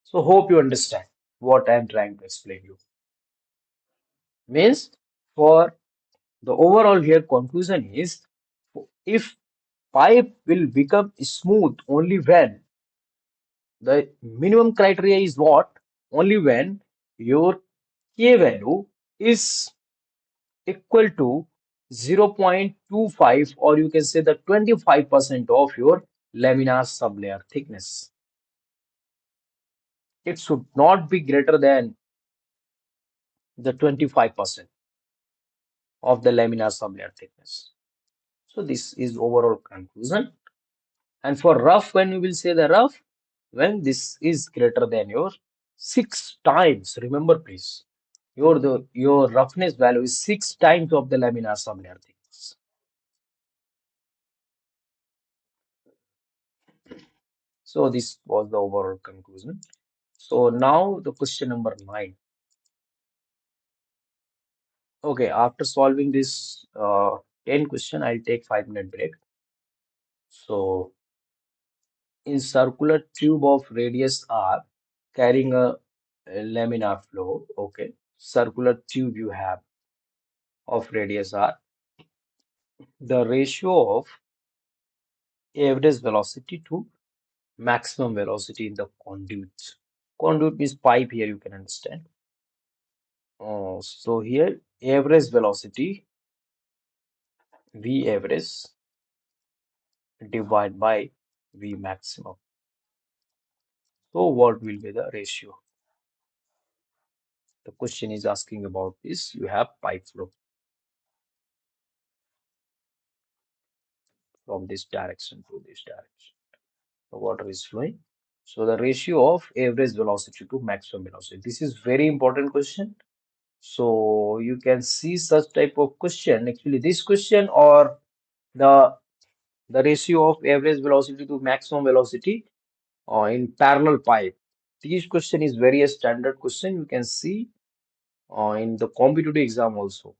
So hope you understand what I am trying to explain you. Means for the overall here conclusion is if pipe will become smooth only when the minimum criteria is what? Only when your K value is equal to 0.25 or you can say the 25% of your laminar sublayer thickness. It should not be greater than the 25% of the laminar sublayer thickness. So this is overall conclusion. And for rough, when we will say the rough, when this is greater than your 6 times, remember please, your roughness value is 6 times of the laminar sublayer thickness. So this was the overall conclusion. So now the question number 9. Okay, after solving this 10 question, I'll take 5 minute break. So in circular tube of radius r carrying a laminar flow, okay, circular tube you have of radius r, the ratio of average velocity to maximum velocity in the conduit. Conduit means pipe here, you can understand. So here average velocity V average divided by V maximum. So what will be the ratio? The question is asking about this. You have pipe flow from this direction to this direction. The water is flowing. So the ratio of average velocity to maximum velocity. This is very important question. So you can see such type of question. Actually, this question or the the ratio of average velocity to maximum velocity in parallel pipe. This question is very a standard question. You can see in the competitive exam also,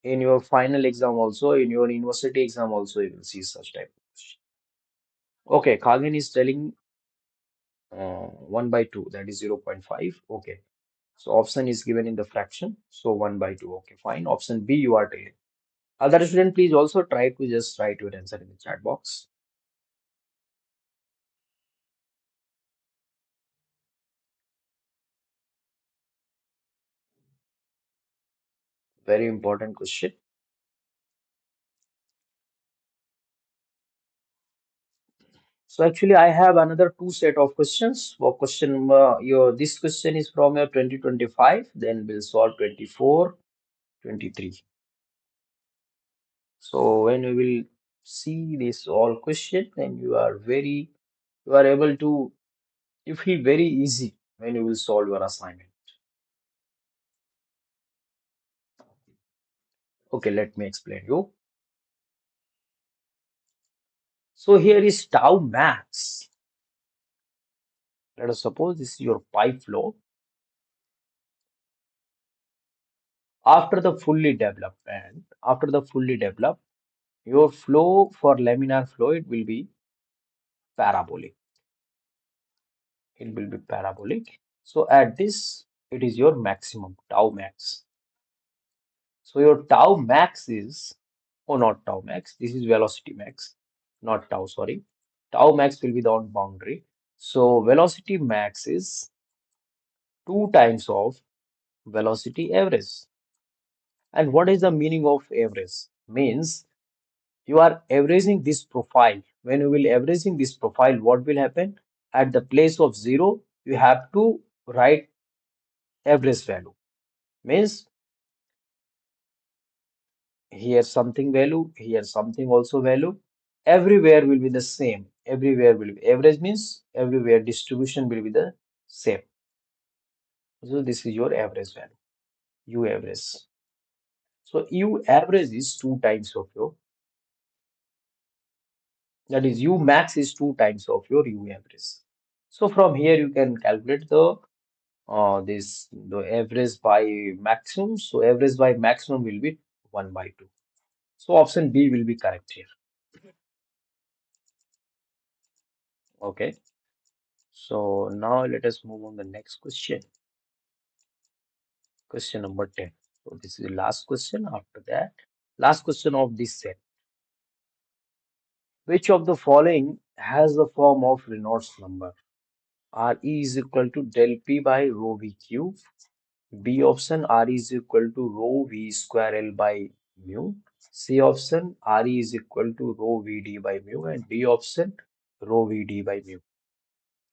in your final exam also, in your university exam also, you will see such type of question. Okay, Kagin is telling 1 by 2, that is 0.5. Okay, so option is given in the fraction, so 1 by 2. Okay, fine. Option B you are telling. Other student, please also try to just write your answer in the chat box. Very important question. So actually, I have another two set of questions. For question your this question is from your 2025. Then we'll solve 24, 23. So when you will see this all question, then you are able to you feel very easy when you will solve your assignment. Okay, let me explain you. So here is tau max. Let us suppose this is your pipe flow. After the fully developed, your flow for laminar flow it will be parabolic. It will be parabolic. So at this, it is your maximum tau max. So your tau max is, oh, not tau max, this is velocity max, not tau, sorry. Tau max will be the on boundary. So velocity max is 2 times of velocity average. And what is the meaning of average? Means you are averaging this profile. When you will averaging this profile, what will happen? At the place of 0, you have to write average value. Means here something value, here something also value. Everywhere will be the same. Everywhere will be average means everywhere distribution will be the same. So this is your average value, U average. So U average is 2 times of your, that is U max is 2 times of your U average. So from here you can calculate the average by maximum. So average by maximum will be 1 by 2. So option B will be correct here. Okay. So now let us move on the next question. Question number 10. So this is the last question. After that, last question of this set. Which of the following has the form of Reynolds number? Re is equal to del P by rho V cube. B option Re is equal to rho V square L by mu. C option Re is equal to rho Vd by mu. And D option rho Vd by mu.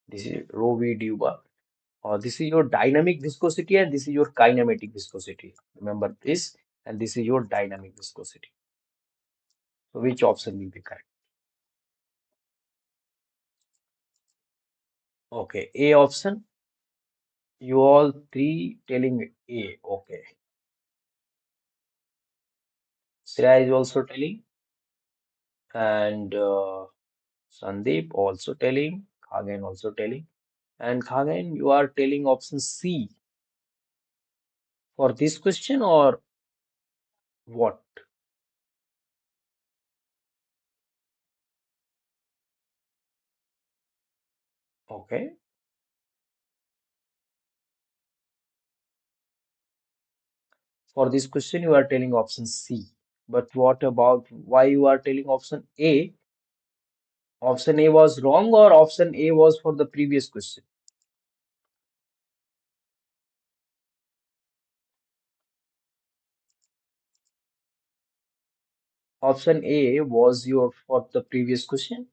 This is rho Vd by this is your dynamic viscosity and this is your kinematic viscosity. Remember this, and this is your dynamic viscosity. So which option will be correct? Okay, A option. You all three telling A. Okay. Shreya is also telling, and Sandeep also telling, Khagan also telling, and Khagan, you are telling option C for this question or what? Okay, for this question you are telling option C. But what about why you are telling option A? Option A was wrong or option A was for the previous question? Option A was your for the previous question.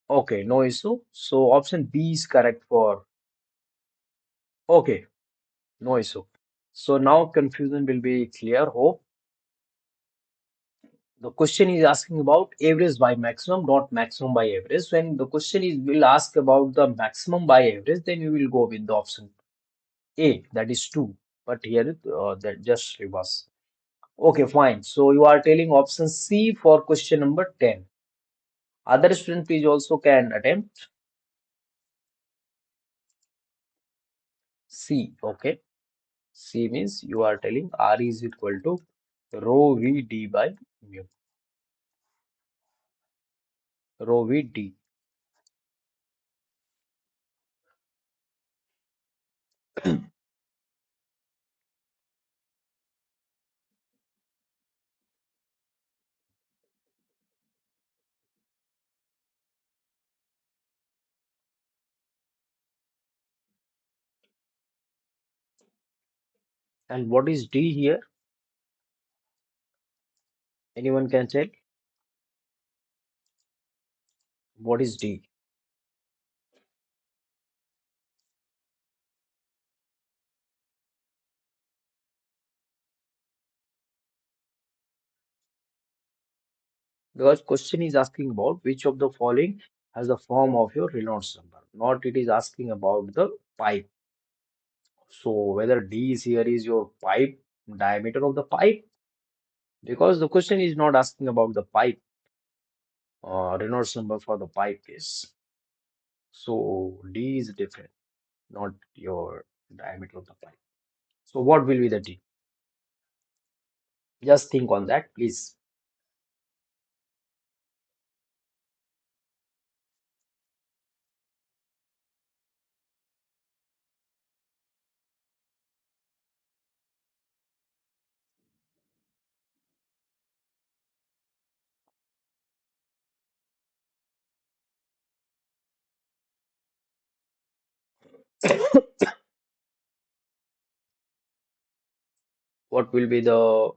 Okay, no issue. So option B is correct for. Okay, no issue. So now confusion will be clear. Hope the question is asking about average by maximum, not maximum by average. When the question is will ask about the maximum by average, then you will go with the option A, that is 2. But here that just reverse. Okay, fine. So you are telling option C for question number 10. Other student please also can attempt C. Okay. C means you are telling R is equal to rho V D by mu. Rho V D. And what is D here? Anyone can tell? What is D? Because question is asking about which of the following has the form of your Reynolds number. Not it is asking about the pipe. So whether D is here is your pipe diameter of the pipe, because the question is not asking about the pipe Reynolds number for the pipe case. So D is different, not your diameter of the pipe. So what will be the D? Just think on that, please. What will be the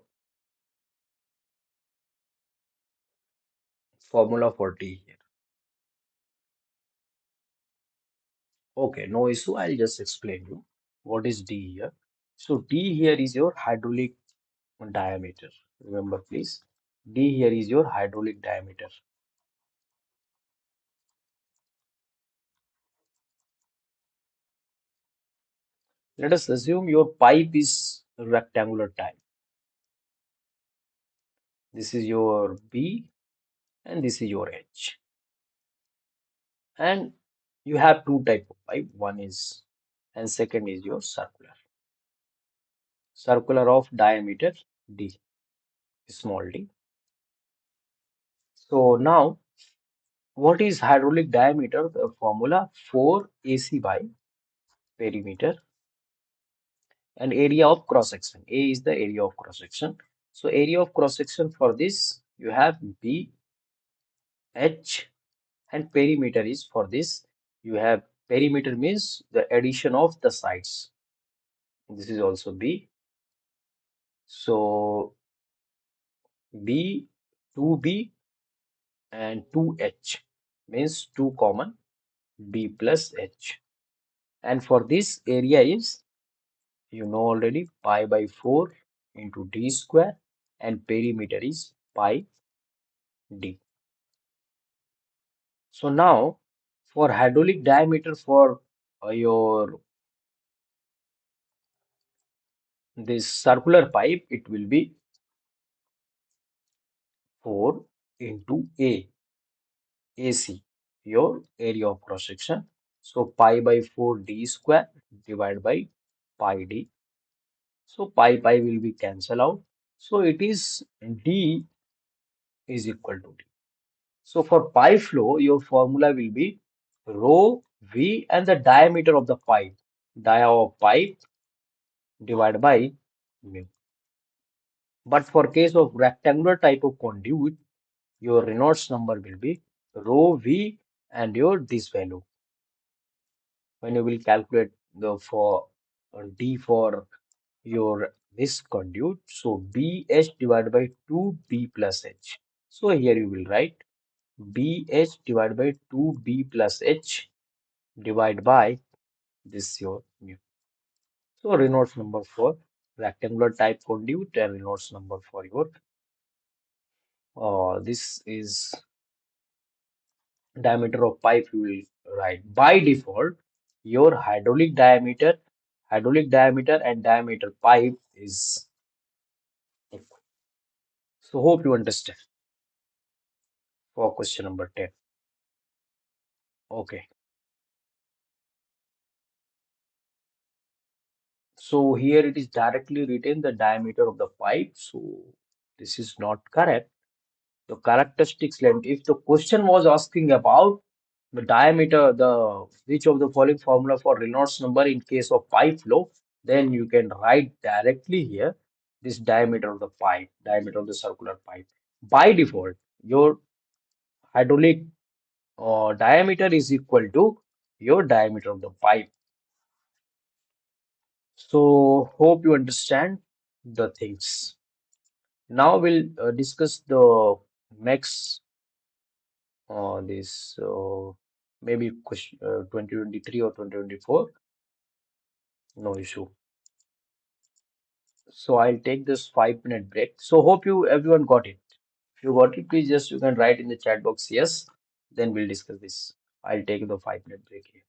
formula for D here? Okay, no issue. I'll just explain you what is D here. So D here is your hydraulic diameter. Remember, please. D here is your hydraulic diameter. Let us assume your pipe is rectangular type. This is your B and this is your H. And you have two type of pipe. One is and second is your circular. Circular of diameter D, small d. So now what is hydraulic diameter? The formula 4 AC by perimeter and area of cross section. A is the area of cross section. So area of cross section for this you have B, H, and perimeter is for this. You have perimeter means the addition of the sides. This is also B. So B, 2B and 2H means 2 common B plus H. And for this area is, you know already, pi by 4 into D square and perimeter is pi D. So now for hydraulic diameter for your this circular pipe, it will be 4 into AC, your area of cross section. So pi by 4 d square divided by pi d. So pi will be cancelled out. So it is d is equal to d. So for pipe flow, your formula will be rho V and the diameter of the pipe, dia of pipe divided by mu. But for case of rectangular type of conduit, your Reynolds number will be rho V and your this value. When you will calculate the for D for your this conduit, so BH divided by 2B plus H. So here you will write BH divided by 2B plus H divided by this your mu. So Reynolds number for rectangular type conduit and Reynolds number for your this is diameter of pipe you will write. By default, your hydraulic diameter and diameter pipe is equal. So hope you understand for question number 10. Okay. So here it is directly written the diameter of the pipe. So this is not correct. The characteristics length. If the question was asking about the diameter, the which of the following formula for Reynolds number in case of pipe flow, then you can write directly here this diameter of the pipe, diameter of the circular pipe. By default, your hydraulic diameter is equal to your diameter of the pipe. So hope you understand the things. Now we'll discuss the next this maybe question 2023 or 2024, no issue. So I'll take this 5 minute break. So hope you everyone got it. If you got it, please just you can write in the chat box yes, then we'll discuss this. I'll take the 5 minute break here.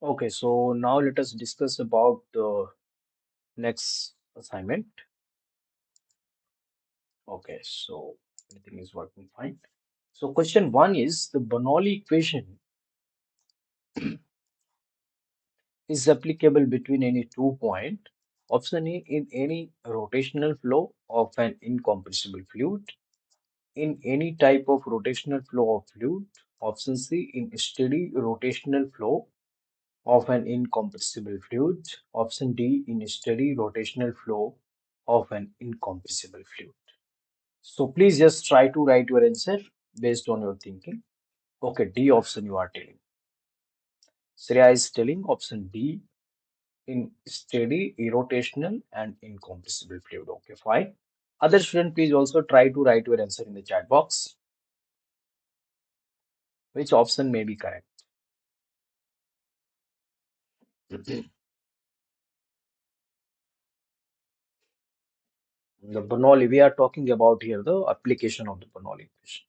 Okay, so now let us discuss about the next assignment. Okay, so everything is working fine. So question one is the Bernoulli equation is applicable between any 2 point. Option A in any rotational flow of an incompressible fluid, in any type of rotational flow of fluid. Option C in steady rotational flow of an incompressible fluid. Option D in steady rotational flow of an incompressible fluid. So please just try to write your answer based on your thinking. Okay, D option you are telling. Shreya is telling option D in steady, irrotational, and incompressible fluid. Okay, fine. Other student, please also try to write your answer in the chat box. Which option may be correct? The Bernoulli, we are talking about here the application of the Bernoulli equation.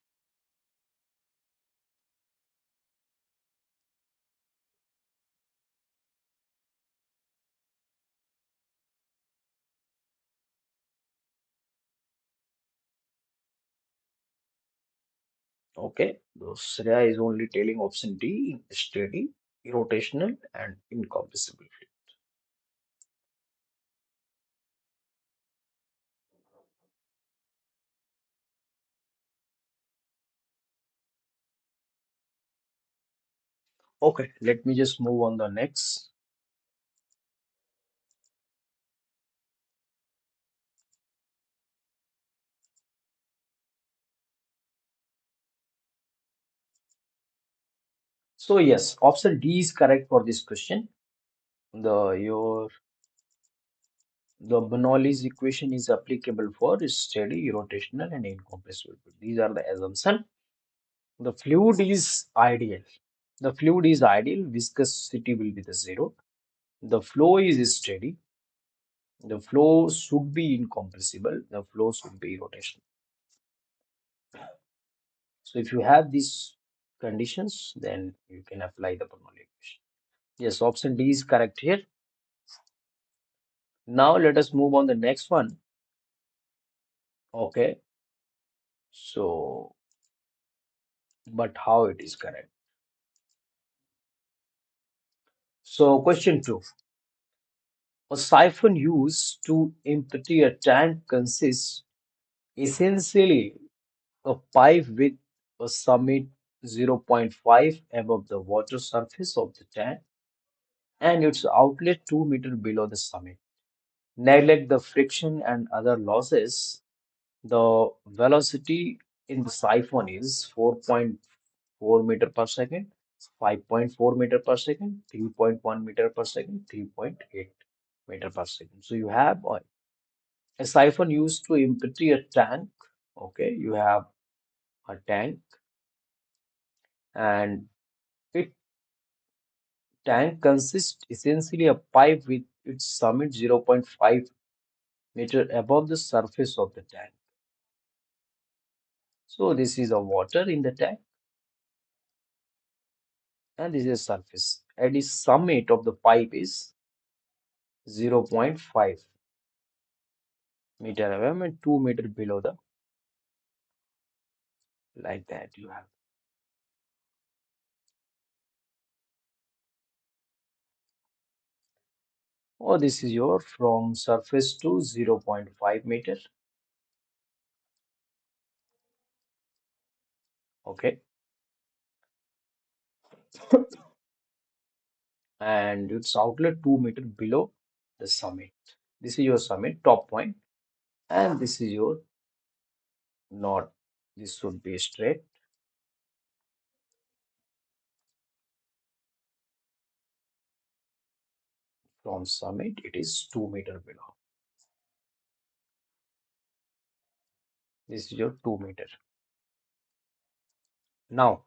Okay, so Shreya is only telling option D, steady, irrotational, and incompressible. Okay, let me just move on the next. So yes, option D is correct for this question. The Bernoulli's equation is applicable for steady, rotational, and incompressible fluid. These are the assumption. The fluid is ideal. The fluid is ideal. Viscosity will be the zero. The flow is steady. The flow should be incompressible. The flow should be rotational. So if you have these conditions, then you can apply the Bernoulli equation. Yes, option D is correct here. Now let us move on the next one. Okay. So, but how it is correct? So question two. A siphon used to empty a tank consists essentially a pipe with a summit 0.5 above the water surface of the tank and its outlet 2 meters below the summit. Neglect the friction and other losses. The velocity in the siphon is 4.4 meter per second, 5.4 meter per second, 3.1 meter per second, 3.8 meter per second. So you have a siphon used to empty a tank. Okay, you have a tank and it tank consists essentially a pipe with its summit 0.5 meter above the surface of the tank. So this is a water in the tank and this is surface. And the summit of the pipe is 0.5 meter above and 2 meter below the like that you have. Oh, this is your from surface to 0.5 meter. Okay. And its outlet 2 meter below the summit. This is your summit top point, and this is your node. This should be straight from summit. It is 2 meter below. This is your 2 meter. Now,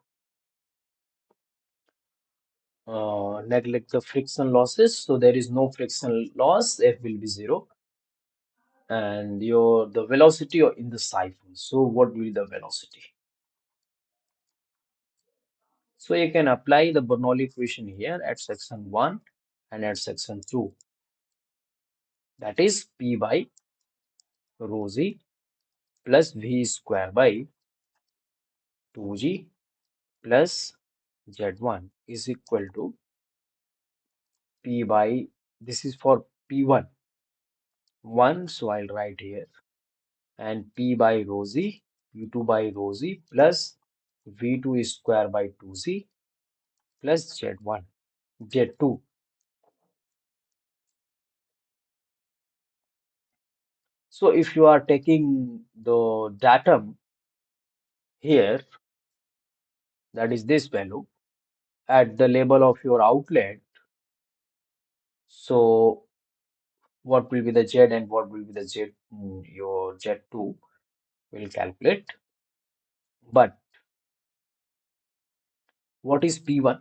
neglect the friction losses. So there is no friction loss. F will be zero, and your the velocity in the siphon. So what will be the velocity? So you can apply the Bernoulli equation here at section 1 and at section 2. That is P by rho z plus V square by 2g plus Z1 is equal to P by, this is for P1, 1, so I'll write here, and P by rho z, V2 by rho z plus V2 square by 2z plus Z1, Z2. So if you are taking the datum here, that is this value, at the label of your outlet, so what will be the Z and what will be the Z, your Z2 will calculate. But what is P1?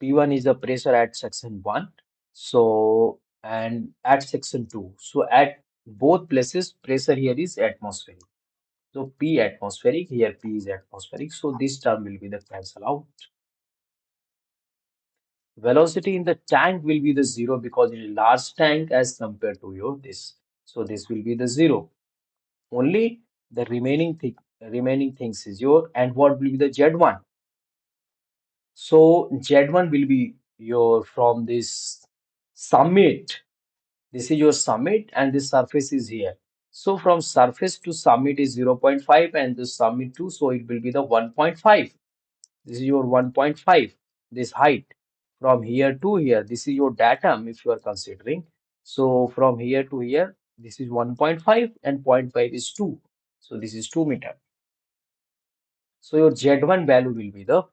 P1 is the pressure at section 1. So, and at section 2. So, at both places, pressure here is atmospheric. So, P atmospheric, here P is atmospheric. So, this term will be the cancel out. Velocity in the tank will be the zero because it is a large tank as compared to your this. So, this will be the zero. Only the remaining things is your, and what will be the Z1? So Z1 will be your from this summit. This is your summit and this surface is here. So from surface to summit is 0.5 and the summit to, so it will be the 1.5. This is your 1.5, this height. From here to here, this is your datum if you are considering. So from here to here, this is 1.5 and zero point 0.5 is 2. So this is 2 meter. So your Z1 value will be the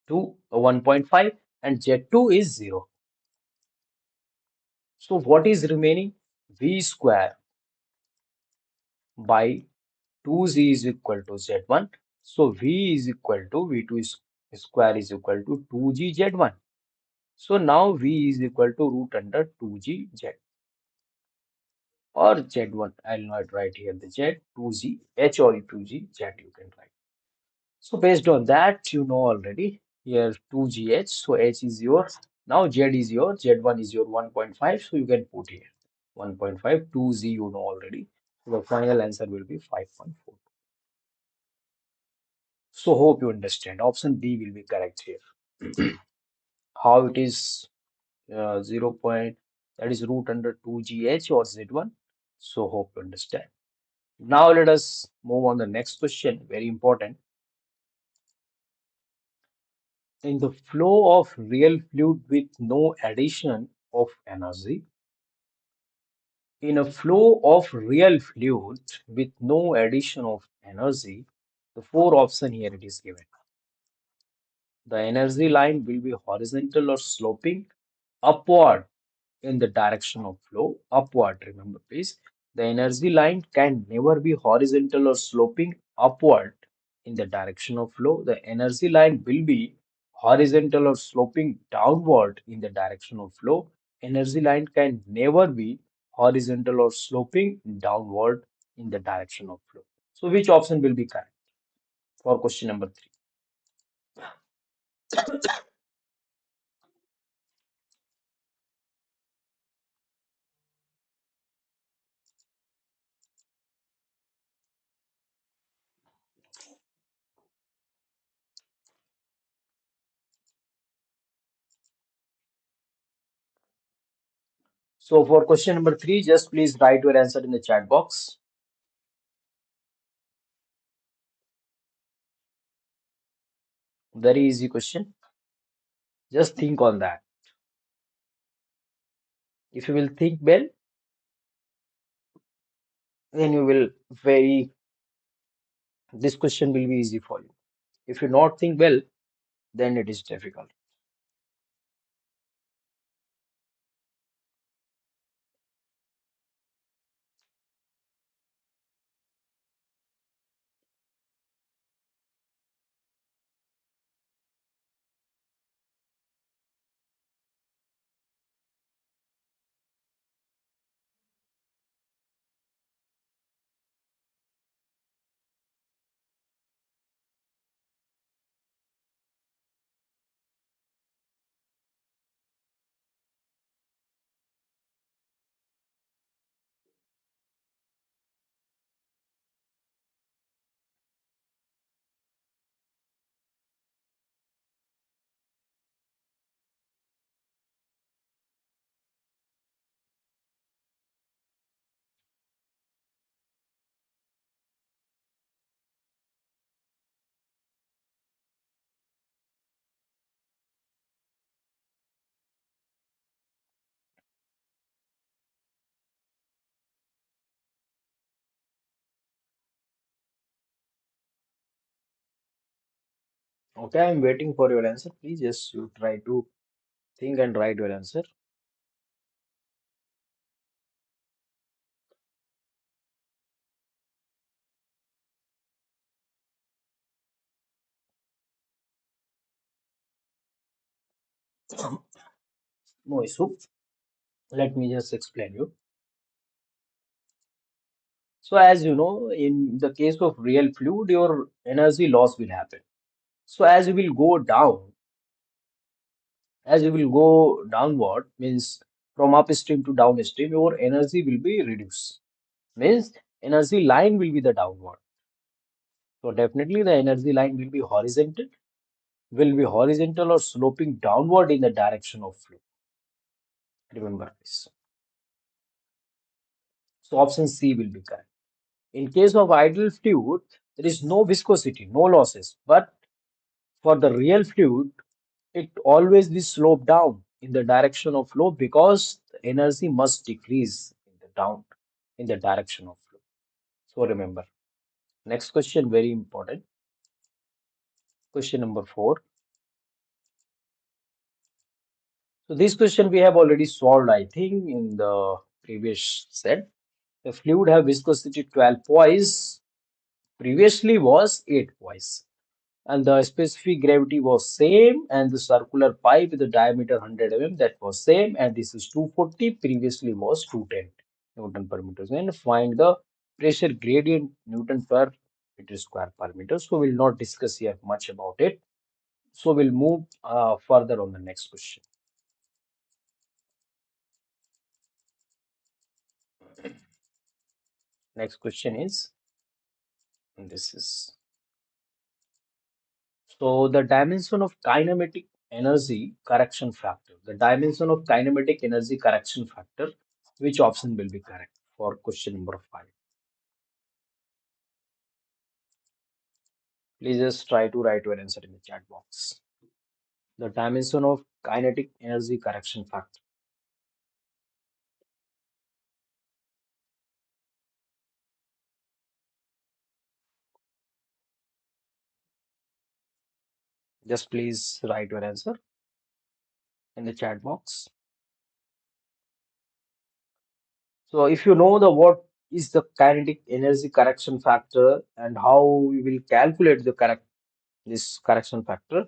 2, 1.5 and Z2 is 0. So what is remaining? V square by 2z is equal to Z1. So V is equal to V2 is square is equal to 2g Z1. So now V is equal to root under 2g Z or Z1. I'll not write here the Z, 2z, H or 2g Z you can write. So based on that, you know already here 2gh. So H is your, now Z is your, Z1 is your 1.5. So you can put here 1.5, 2z you know already. So the final answer will be 5.4. So hope you understand. Option B will be correct here. How it is 0 point, that is root under 2gh or Z1. So hope you understand. Now let us move on the next question. Very important. In the flow of real fluid with no addition of energy, in a flow of real fluid with no addition of energy, the four option here it is given. The energy line will be horizontal or sloping upward in the direction of flow. Upward, remember please. The energy line can never be horizontal or sloping upward in the direction of flow. The energy line will be horizontal or sloping downward in the direction of flow. Energy line can never be horizontal or sloping downward in the direction of flow. So which option will be correct for question number 3? So for question number 3, just please write your answer in the chat box. Very easy question. Just think on that. If you will think well, then you will very, this question will be easy for you. If you not think well, then it is difficult. Okay, I'm waiting for your answer. Please, yes, you try to think and write your answer. No issue. Let me just explain you. So, as you know, in the case of real fluid, your energy loss will happen. So, as you will go downward, means from upstream to downstream, your energy will be reduced. Means energy line will be the downward. So, definitely the energy line will be horizontal or sloping downward in the direction of flow. Remember this. So, option C will be correct. In case of ideal fluid, there is no viscosity, no losses. But for the real fluid, it always be sloped down in the direction of flow because the energy must decrease in the direction of flow. So remember. Next question, very important. Question number 4. So this question we have already solved, I think, in the previous set. The fluid have viscosity 12 poise. Previously was 8 poise. And the specific gravity was same, and the circular pipe with the diameter 100 mm, that was same, and this is 240, previously was 210 Newton per meter. And find the pressure gradient Newton per meter square per meter. So we'll not discuss here much about it. So we'll move further on the next question. Next question is, and this is, so the dimension of kinematic energy correction factor. The dimension of kinematic energy correction factor, which option will be correct for question number 5? Please just try to write your answer in the chat box. The dimension of kinetic energy correction factor. Just please write your answer in the chat box. So if you know the what is the kinetic energy correction factor and how we will calculate the correct this correction factor,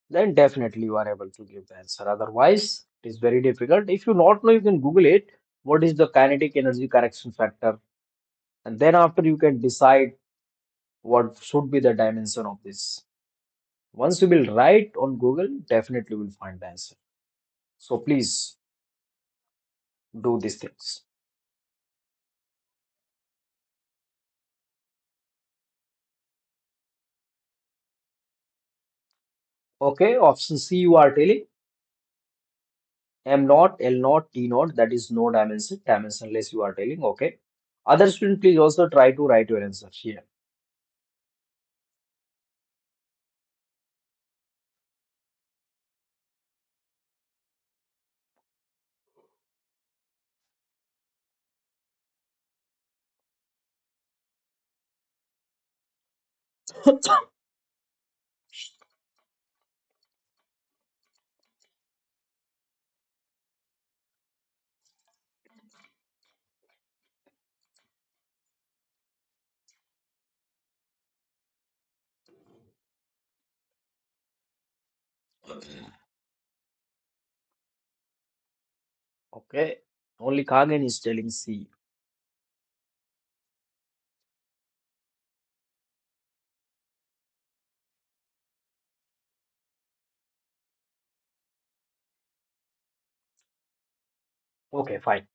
then definitely you are able to give the answer. Otherwise, it is very difficult. If you not know, you can Google it. What is the kinetic energy correction factor? And then after you can decide what should be the dimension of this. Once you will write on Google, definitely you will find the answer. So please do these things. Okay, option C you are telling M naught, L naught, T naught, that is no dimension, dimensionless you are telling. Okay. Other student, please also try to write your answer here. Okay. Only Kagan is telling C. Okay, fine.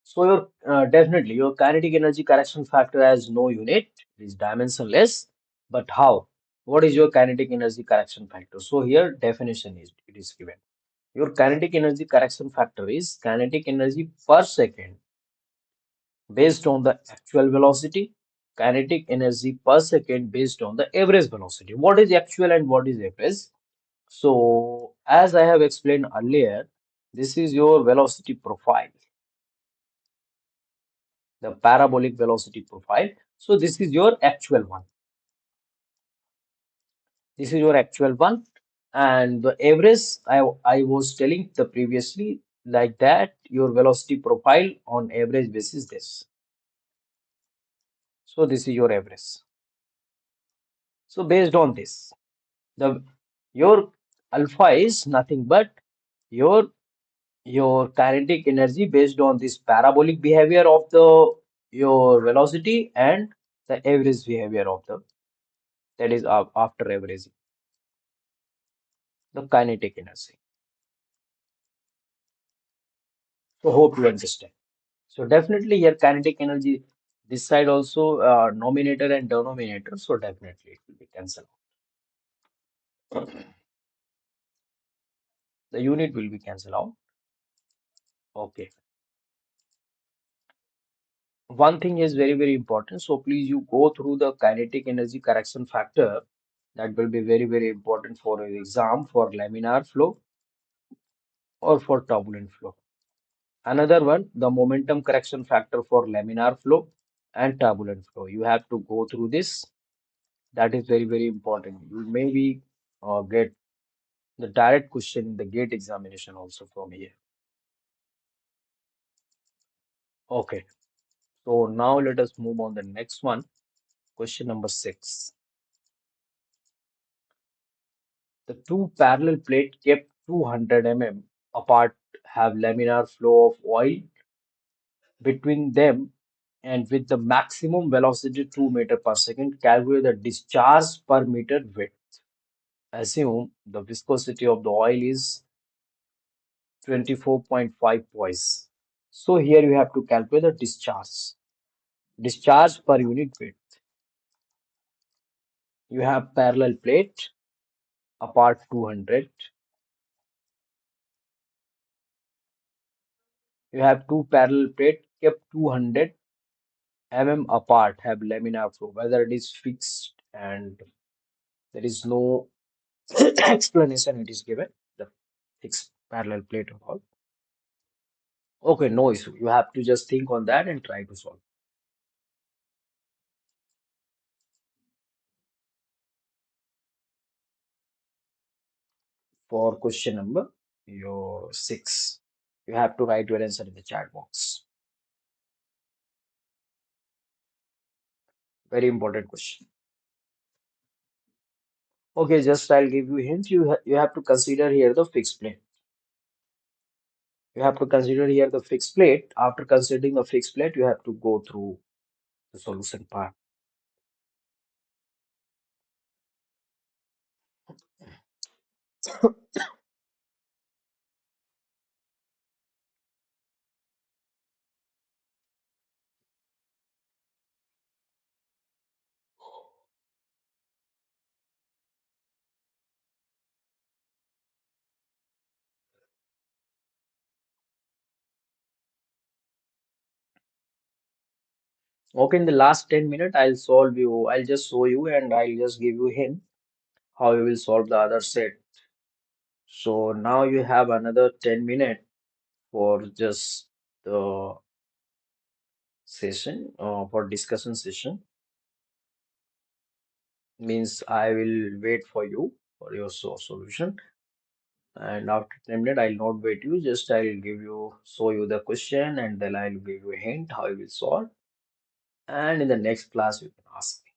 So your definitely your kinetic energy correction factor has no unit, it is dimensionless. But how? What is your kinetic energy correction factor? So here definition is it is given. Your kinetic energy correction factor is kinetic energy per second based on the actual velocity, kinetic energy per second based on the average velocity. What is actual and what is average? So as I have explained earlier, this is your velocity profile, the parabolic velocity profile. So this is your actual one. This is your actual one. And the average, I was telling the previously like that, your velocity profile on average basis this. So this is your average. So based on this, the your alpha is nothing but your kinetic energy based on this parabolic behavior of the your velocity and the average behavior of the that is after averaging the kinetic energy. So hope you understand. So definitely here kinetic energy this side also nominator and denominator. So definitely it will be cancelled. The unit will be cancelled out. Okay. One thing is very, very important. So please you go through the kinetic energy correction factor. That will be very, very important for your exam for laminar flow or for turbulent flow. Another one, the momentum correction factor for laminar flow and turbulent flow. You have to go through this. That is very, very important. You maybe get the direct question in the gate examination also from here. Okay. So now let us move on the next one. Question number 6. The two parallel plates kept 200 mm apart have laminar flow of oil between them and with the maximum velocity 2 meter per second. Calculate the discharge per meter width. Assume the viscosity of the oil is 24.5 poise. So here you have to calculate the discharge per unit width. You have parallel plate apart 200. You have two parallel plate kept 200 mm apart have laminar flow, whether it is fixed and there is no explanation it is given, the fixed parallel plate or all. Okay, no issue. You have to just think on that and try to solve. For question number your 6, you have to write your answer in the chat box. Very important question. Okay, just I'll give you hints. You have to consider here the fixed plate. You have to consider here the fixed plate. After considering the fixed plate, you have to go through the solution part. Okay, in the last 10 minutes, I'll just show you and I'll just give you hint how you will solve the other set. So now you have another 10 minutes for just the session, for discussion session. Means I will wait for you for your solution. And after 10 minutes, I'll not wait you, just I'll show you the question and then I'll give you a hint how you will solve. And in the next class, you can ask me.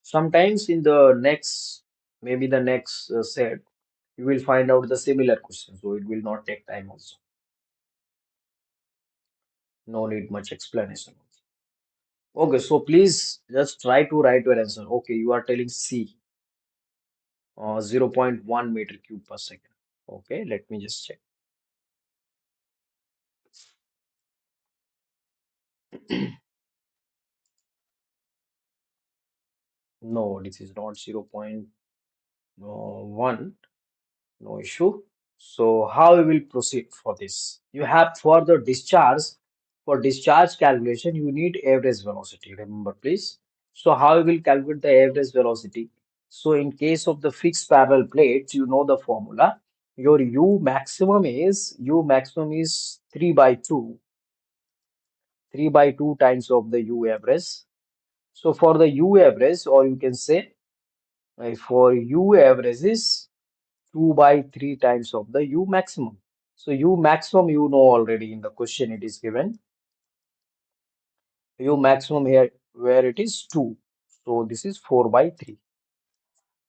Sometimes in the next, maybe the next set, you will find out the similar question. So it will not take time also. No need much explanation. Okay, so please just try to write your answer. Okay, you are telling C, 0.1 meter cube per second. Okay, let me just check. No, this is not 0.1. No issue. So how we will proceed for this? You have for discharge calculation, you need average velocity. Remember, please. So how we will calculate the average velocity? So in case of the fixed parallel plates, you know the formula. Your U maximum is 3 by 2, 3 by 2 times of the U average. So for the U average, or you can say for U average is 2 by 3 times of the U maximum. So U maximum you know already in the question it is given. U maximum here where it is 2. So this is 4 by 3.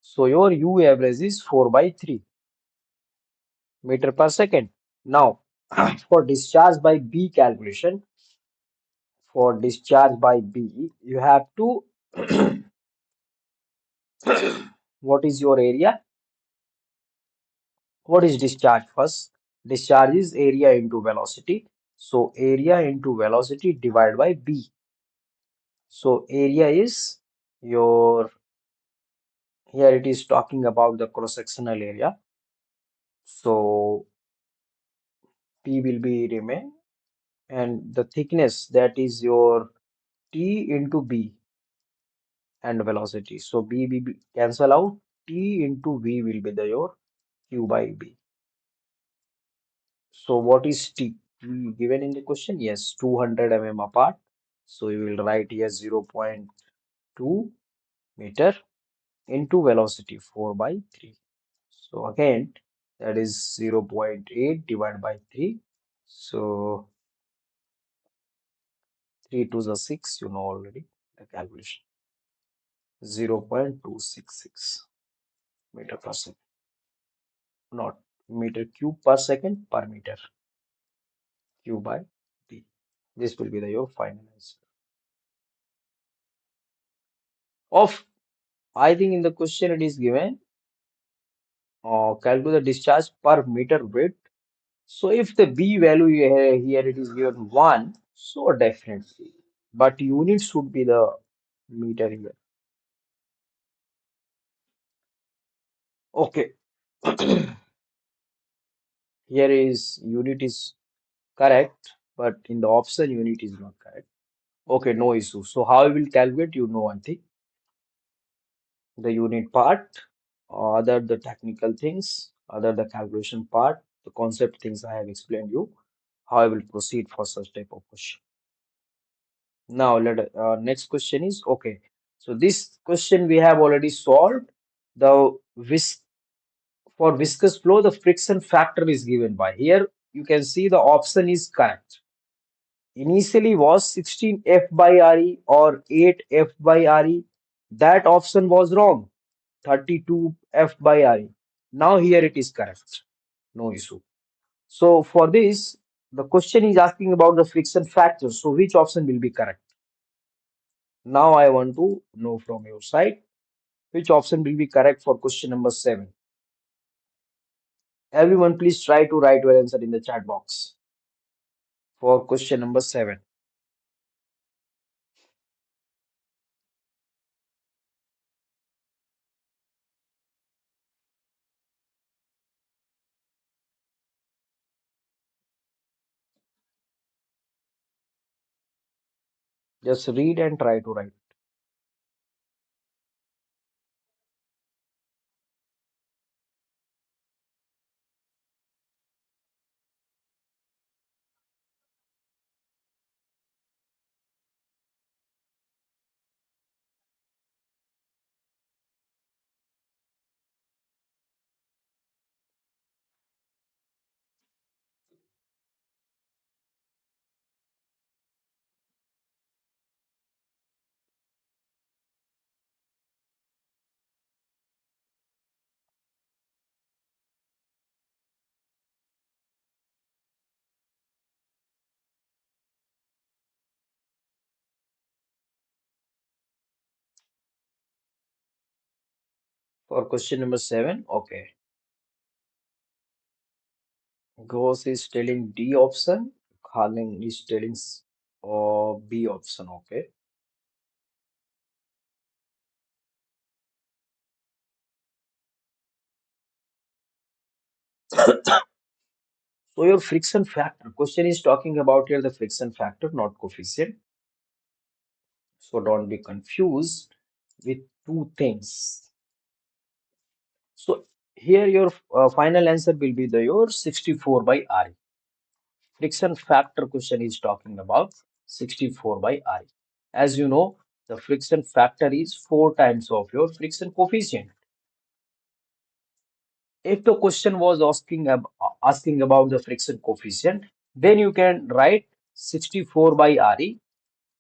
So your U average is 4 by 3 meter per second. Now for discharge by B calculation, for discharge by B, you have to what is your area? What is discharge first? Discharge is area into velocity. So area into velocity divided by B. So area is your, here it is talking about the cross-sectional area. So P will be remain, and the thickness, that is your T into B and velocity. So B will be cancel out. T into V will be the your Q by B. So what is T? T given in the question? Yes, 200 mm apart. So you will write here 0.2 meter into velocity 4 by 3. So again, that is 0.8 divided by 3. So 3 to the 6, you know already the calculation. 0.266 meter per second, not meter cube per second, per meter Q by D. This will be the your final answer. Of, I think in the question it is given, calculate the discharge per meter width. So if the B value here it is given 1, so definitely. But unit should be the meter here. Okay. Here is unit is correct, but in the option unit is not correct. Okay, no issue. So how I will calculate, you know one thing, the unit part, other the technical things, other the calculation part, the concept things I have explained you, how I will proceed for such type of question. Now let next question is okay. So this question we have already solved. The vis for viscous flow, the friction factor is given by here. You can see the option is correct. Initially was 16 F by RE or 8 F by RE. That option was wrong. 32 F by RE. Now here it is correct. No issue. So for this, the question is asking about the friction factor. So which option will be correct? Now I want to know from your side which option will be correct for question number 7. Everyone please try to write your answer in the chat box for question number 7. Just read and try to write. For question number 7, okay. Ghost is telling D option, Khaling is telling B option, okay. So your friction factor, question is talking about here the friction factor, not coefficient. So don't be confused with two things. So here your final answer will be the your 64 by RE. Friction factor question is talking about 64 by RE. As you know, the friction factor is 4 times of your friction coefficient. If the question was asking about the friction coefficient, then you can write 64 by RE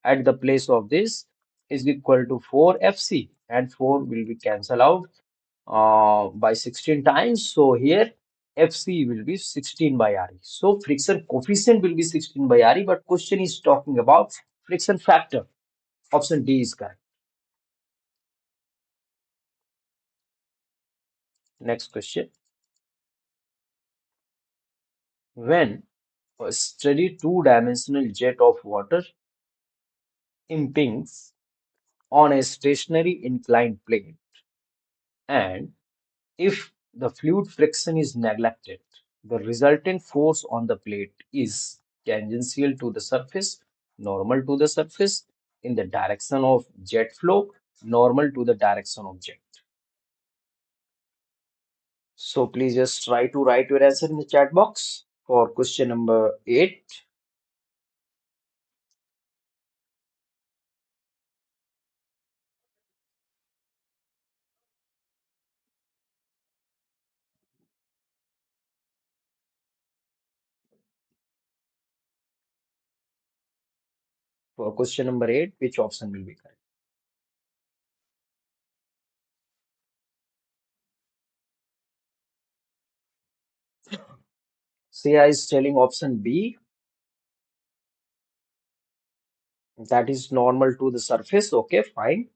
at the place of this is equal to 4 FC, and 4 will be cancelled out by 16 times. So here FC will be 16 by RE. So friction coefficient will be 16 by RE, but question is talking about friction factor. Option D is correct. Next question. When a steady two-dimensional jet of water impinges on a stationary inclined plane, and if the fluid friction is neglected, the resultant force on the plate is tangential to the surface, normal to the surface, in the direction of jet flow, normal to the direction of jet. So please just try to write your answer in the chat box for question number 8. For question number 8, which option will be correct? Sia is telling option B, that is normal to the surface. Okay, fine.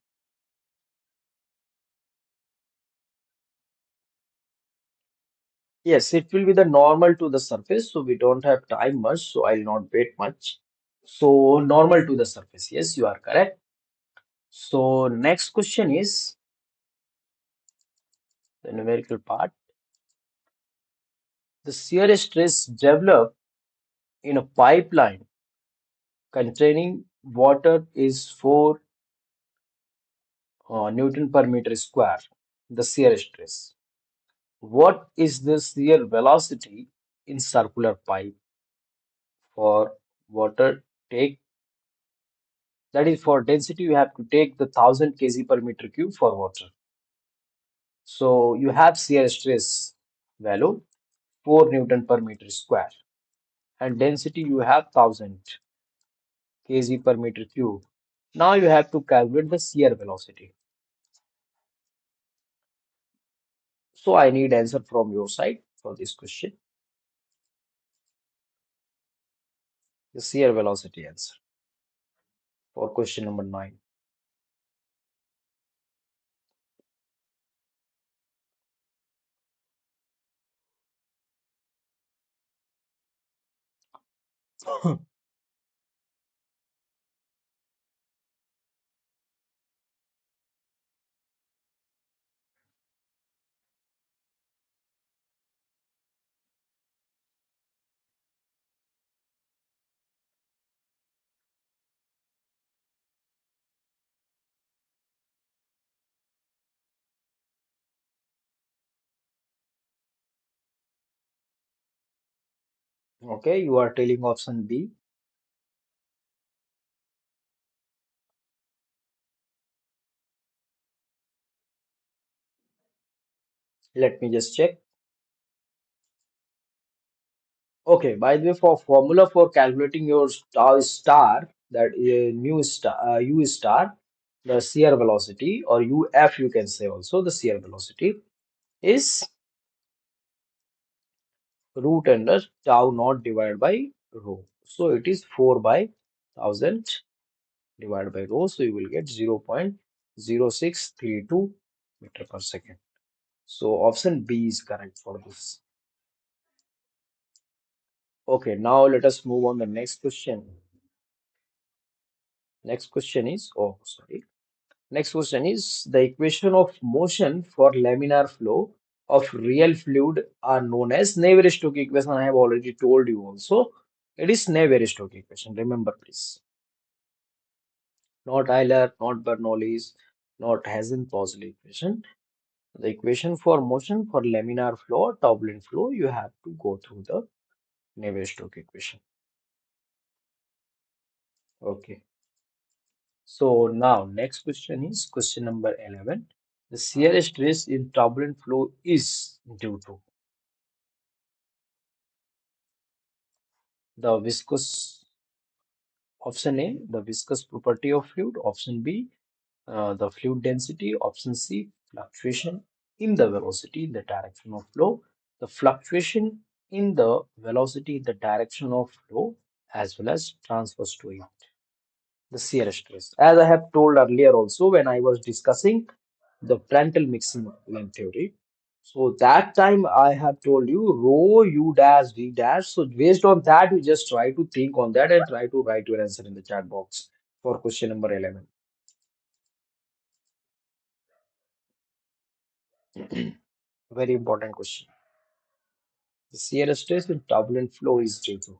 Yes, it will be the normal to the surface, so we don't have time much, so I'll not wait much. So normal to the surface. Yes, you are correct. So next question is the numerical part. The shear stress developed in a pipeline containing water is 4 Newton per meter square. The shear stress. What is the shear velocity in circular pipe for water? Take that is for density. You have to take the 1000 kg per meter cube for water. So you have shear stress value 4 Newton per meter square, and density you have 1000 kg per meter cube. Now you have to calculate the shear velocity. So I need answer from your side for this question. The shear velocity answer for question number 9. Okay, you are telling option B. Let me just check. Okay, by the way, for formula for calculating your tau star, that mu star, u star, the shear velocity, or UF, you can say also the shear velocity is root under tau naught divided by rho. So it is 4 by 1000 divided by rho. So you will get 0.0632 meter per second. So option B is correct for this. Okay, now let us move on the next question. Next question is, oh, sorry. Next question is the equation of motion for laminar flow of real fluid are known as Navier-Stokes equation. I have already told you also. It is Navier-Stokes equation. Remember, please. Not Euler, not Bernoulli's, not Hazen-Poiseuille equation. The equation for motion for laminar flow or turbulent flow, you have to go through the Navier-Stokes equation. Okay. So now next question is question number 11. The shear stress in turbulent flow is due to the viscous, option A, the viscous property of fluid, option B, the fluid density, option C, fluctuation in the velocity in the direction of flow, the fluctuation in the velocity in the direction of flow as well as transverse to it, the shear stress. As I have told earlier also when I was discussing the Prandtl mixing length theory. So that time I have told you rho u dash v dash. So based on that, you just try to think on that and try to write your answer in the chat box for question number 11. Very important question. The shear stress in turbulent flow is due to.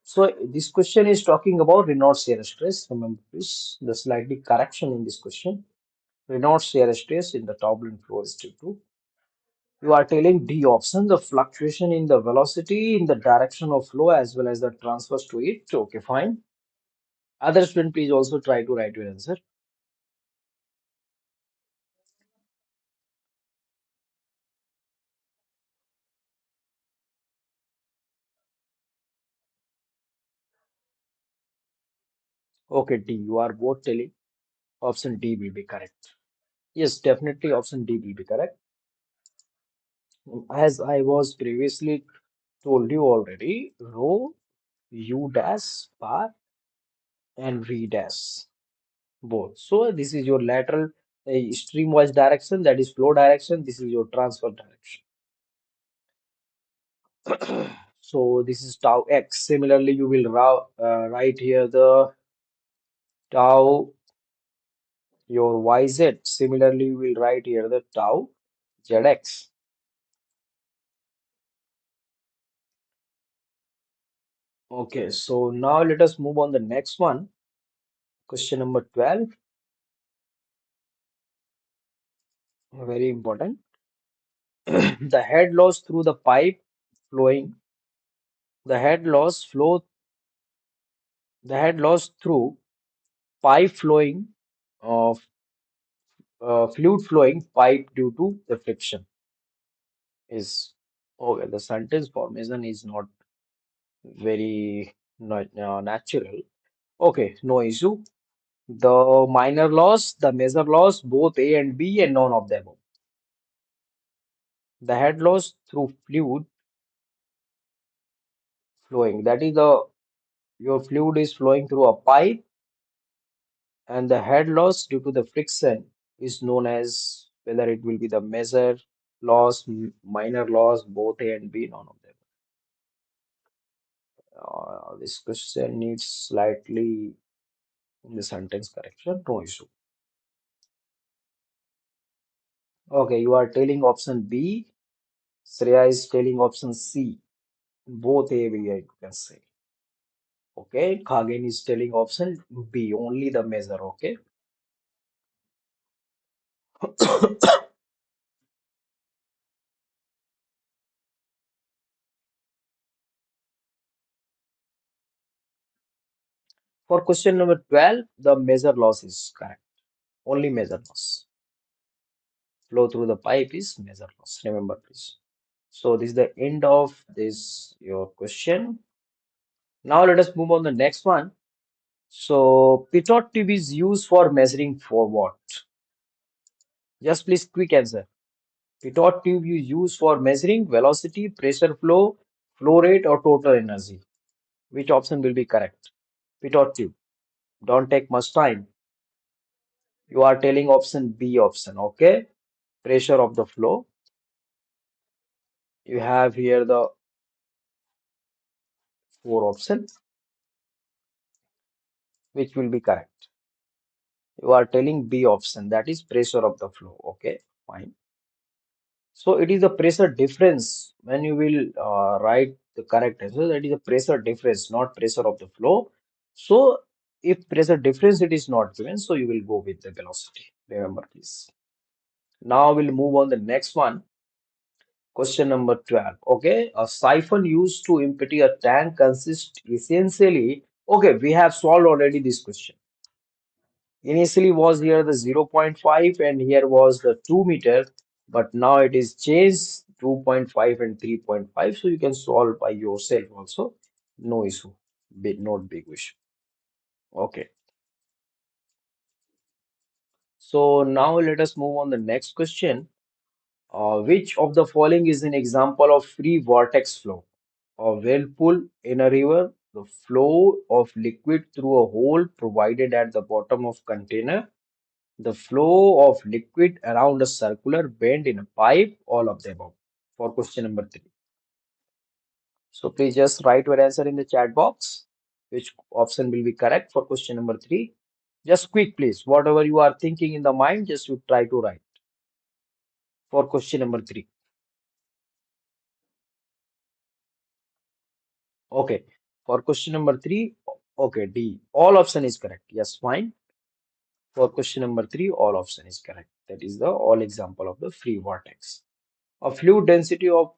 So this question is talking about Reynolds shear stress. Remember please the slightly correction in this question. Reynolds shear stress in the turbulent flow is due to. You are telling D option, the fluctuation in the velocity in the direction of flow as well as the transfers to it. Okay, fine. Other student, please also try to write your answer. Okay, D, you are both telling option D will be correct. Yes, definitely option D will be correct. As I was previously told you already, rho, U dash, bar, and V dash both. So this is your lateral streamwise direction, that is flow direction. This is your transfer direction. So this is tau x. Similarly, you will write here the tau your yz. Similarly, you will write here the tau zx. Okay, so now let us move on the next one. Question number 12. Very important. The head loss through the pipe flowing. The head loss flow. The head loss through pipe flowing of fluid flowing pipe due to the friction is. Okay, the sentence formation is not very natural. Okay, no issue. The minor loss, the major loss, both A and B, and none of them. The head loss through fluid flowing. That is the your fluid is flowing through a pipe, and the head loss due to the friction is known as whether it will be the major loss, minor loss, both A and B, none of them. This question needs slightly in the sentence correction. No issue. Okay, you are telling option B. Shreya is telling option C. Both A, B, you can say. Okay, Khagen is telling option B, only the measure. Okay. For question number 12, the measure loss is correct. Only measure loss. Flow through the pipe is measure loss. Remember, please. So this is the end of this your question. Now let us move on the next one. So pitot tube is used for measuring for what? Just please quick answer. Pitot tube you use for measuring velocity, pressure flow rate, or total energy. Which option will be correct? Pitot tube. Don't take much time. You are telling option B option, okay? Pressure of the flow. You have here the four options, which will be correct. You are telling B option, that is pressure of the flow, okay? Fine. So it is the pressure difference when you will write the correct answer. That is the pressure difference, not pressure of the flow. So If pressure difference it is not given, so you will go with the velocity. Remember this. Now we'll move on the next one. Question number 12. Okay, a siphon used to empty a tank consists essentially. Okay, we have solved already this question. Initially was here the 0.5 and here was the 2 meter, but now it is changed 2.5 and 3.5. So you can solve by yourself also. No issue. Big, not big issue. Okay. So now let us move on the next question. Which of the following is an example of free vortex flow? A whirlpool in a river, the flow of liquid through a hole provided at the bottom of container, the flow of liquid around a circular bend in a pipe, all of the above. For question number 3. So please just write your answer in the chat box. Which option will be correct for question number 3? Just quick, please. Whatever you are thinking in the mind, just you try to write for question number 3. Okay. For question number 3, okay, D. All option is correct. Yes, fine. For question number 3, all option is correct. That is the all example of the free vortex. A fluid density of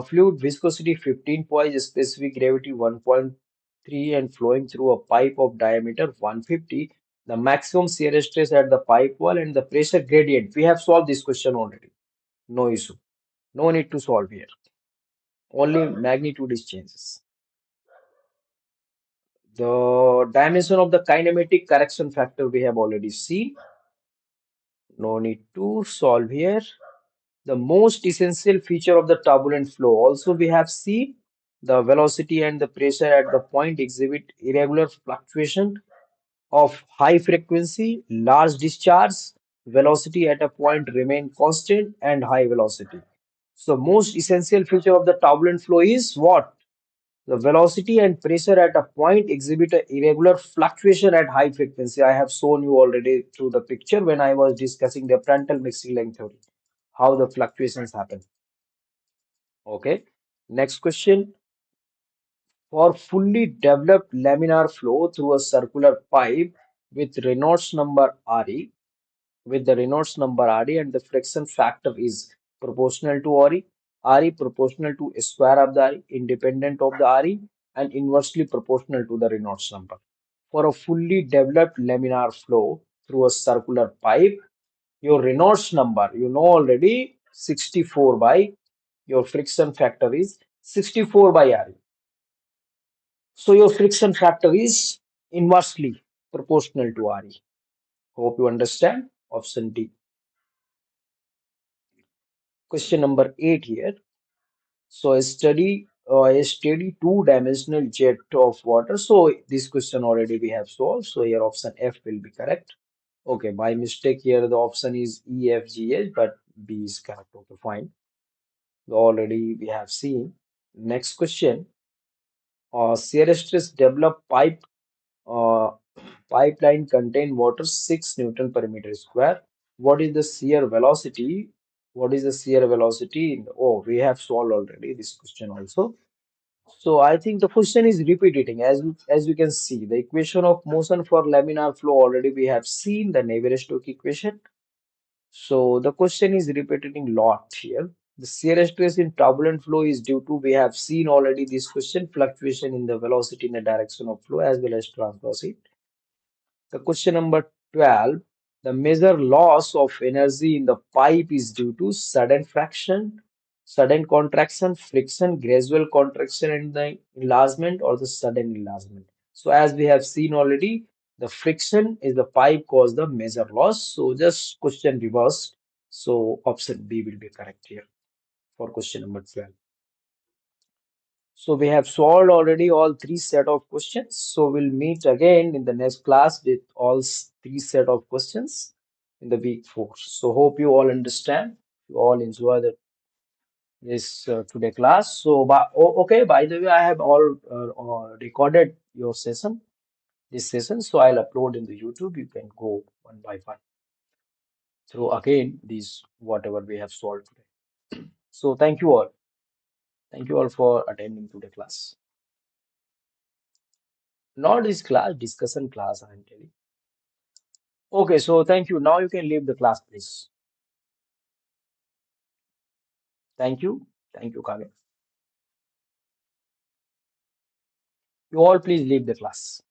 fluid viscosity 15 poise, specific gravity 1.3 and flowing through a pipe of diameter 150. The maximum shear stress at the pipe wall and the pressure gradient. We have solved this question already. No issue. No need to solve here. Only magnitude is changes. The dimension of the kinematic correction factor we have already seen. No need to solve here. The most essential feature of the turbulent flow. Also, we have seen the velocity and the pressure at the point exhibit irregular fluctuation of high frequency, large discharge, velocity at a point remain constant and high velocity. So, most essential feature of the turbulent flow is what? The velocity and pressure at a point exhibit a irregular fluctuation at high frequency. I have shown you already through the picture when I was discussing the Prandtl mixing length theory, how the fluctuations happen. Okay. Next question. For fully developed laminar flow through a circular pipe with Reynolds number Re, with the Reynolds number Re and the friction factor is proportional to Re proportional to square of the Re, independent of the Re, and inversely proportional to the Reynolds number. For a fully developed laminar flow through a circular pipe, your Reynolds number, you know already 64 by your friction factor is 64 by Re. So your friction factor is inversely proportional to Re. Hope you understand. Option D. Question number 8 here. So a steady two-dimensional jet of water. So this question already we have solved. So here option F will be correct. Okay, by mistake here the option is E, F, G, H, but B is correct. Okay, fine. Already we have seen. Next question. Shear stress developed uh, pipeline contain water 6 Newton per meter square. What is the shear velocity? What is the shear velocity? Oh, we have solved already this question also. So I think the question is repeating as you can see the equation of motion for laminar flow already we have seen the Navier-Stokes equation. So the question is repeating lot here. The shear stress in turbulent flow is due to, we have seen already this question, fluctuation in the velocity in the direction of flow as well as transverse heat. The question number 12, the major loss of energy in the pipe is due to sudden contraction, friction, gradual contraction and the enlargement or the sudden enlargement. So as we have seen already, the friction is the pipe cause the major loss. So just question reversed. So option B will be correct here for question number 12. So we have solved already all three set of questions. So we'll meet again in the next class with all three set of questions in the week 4. So hope you all understand. You all enjoy this today class. So, okay. By the way, I have all recorded your session, this session. So I'll upload in the YouTube. You can go one by one through again these whatever we have solved today. So thank you all. Thank you all for attending to the class. Not this class, discussion class, I'm telling. Okay, so thank you. Now you can leave the class, please. Thank you. Thank you, Kage. You all please leave the class.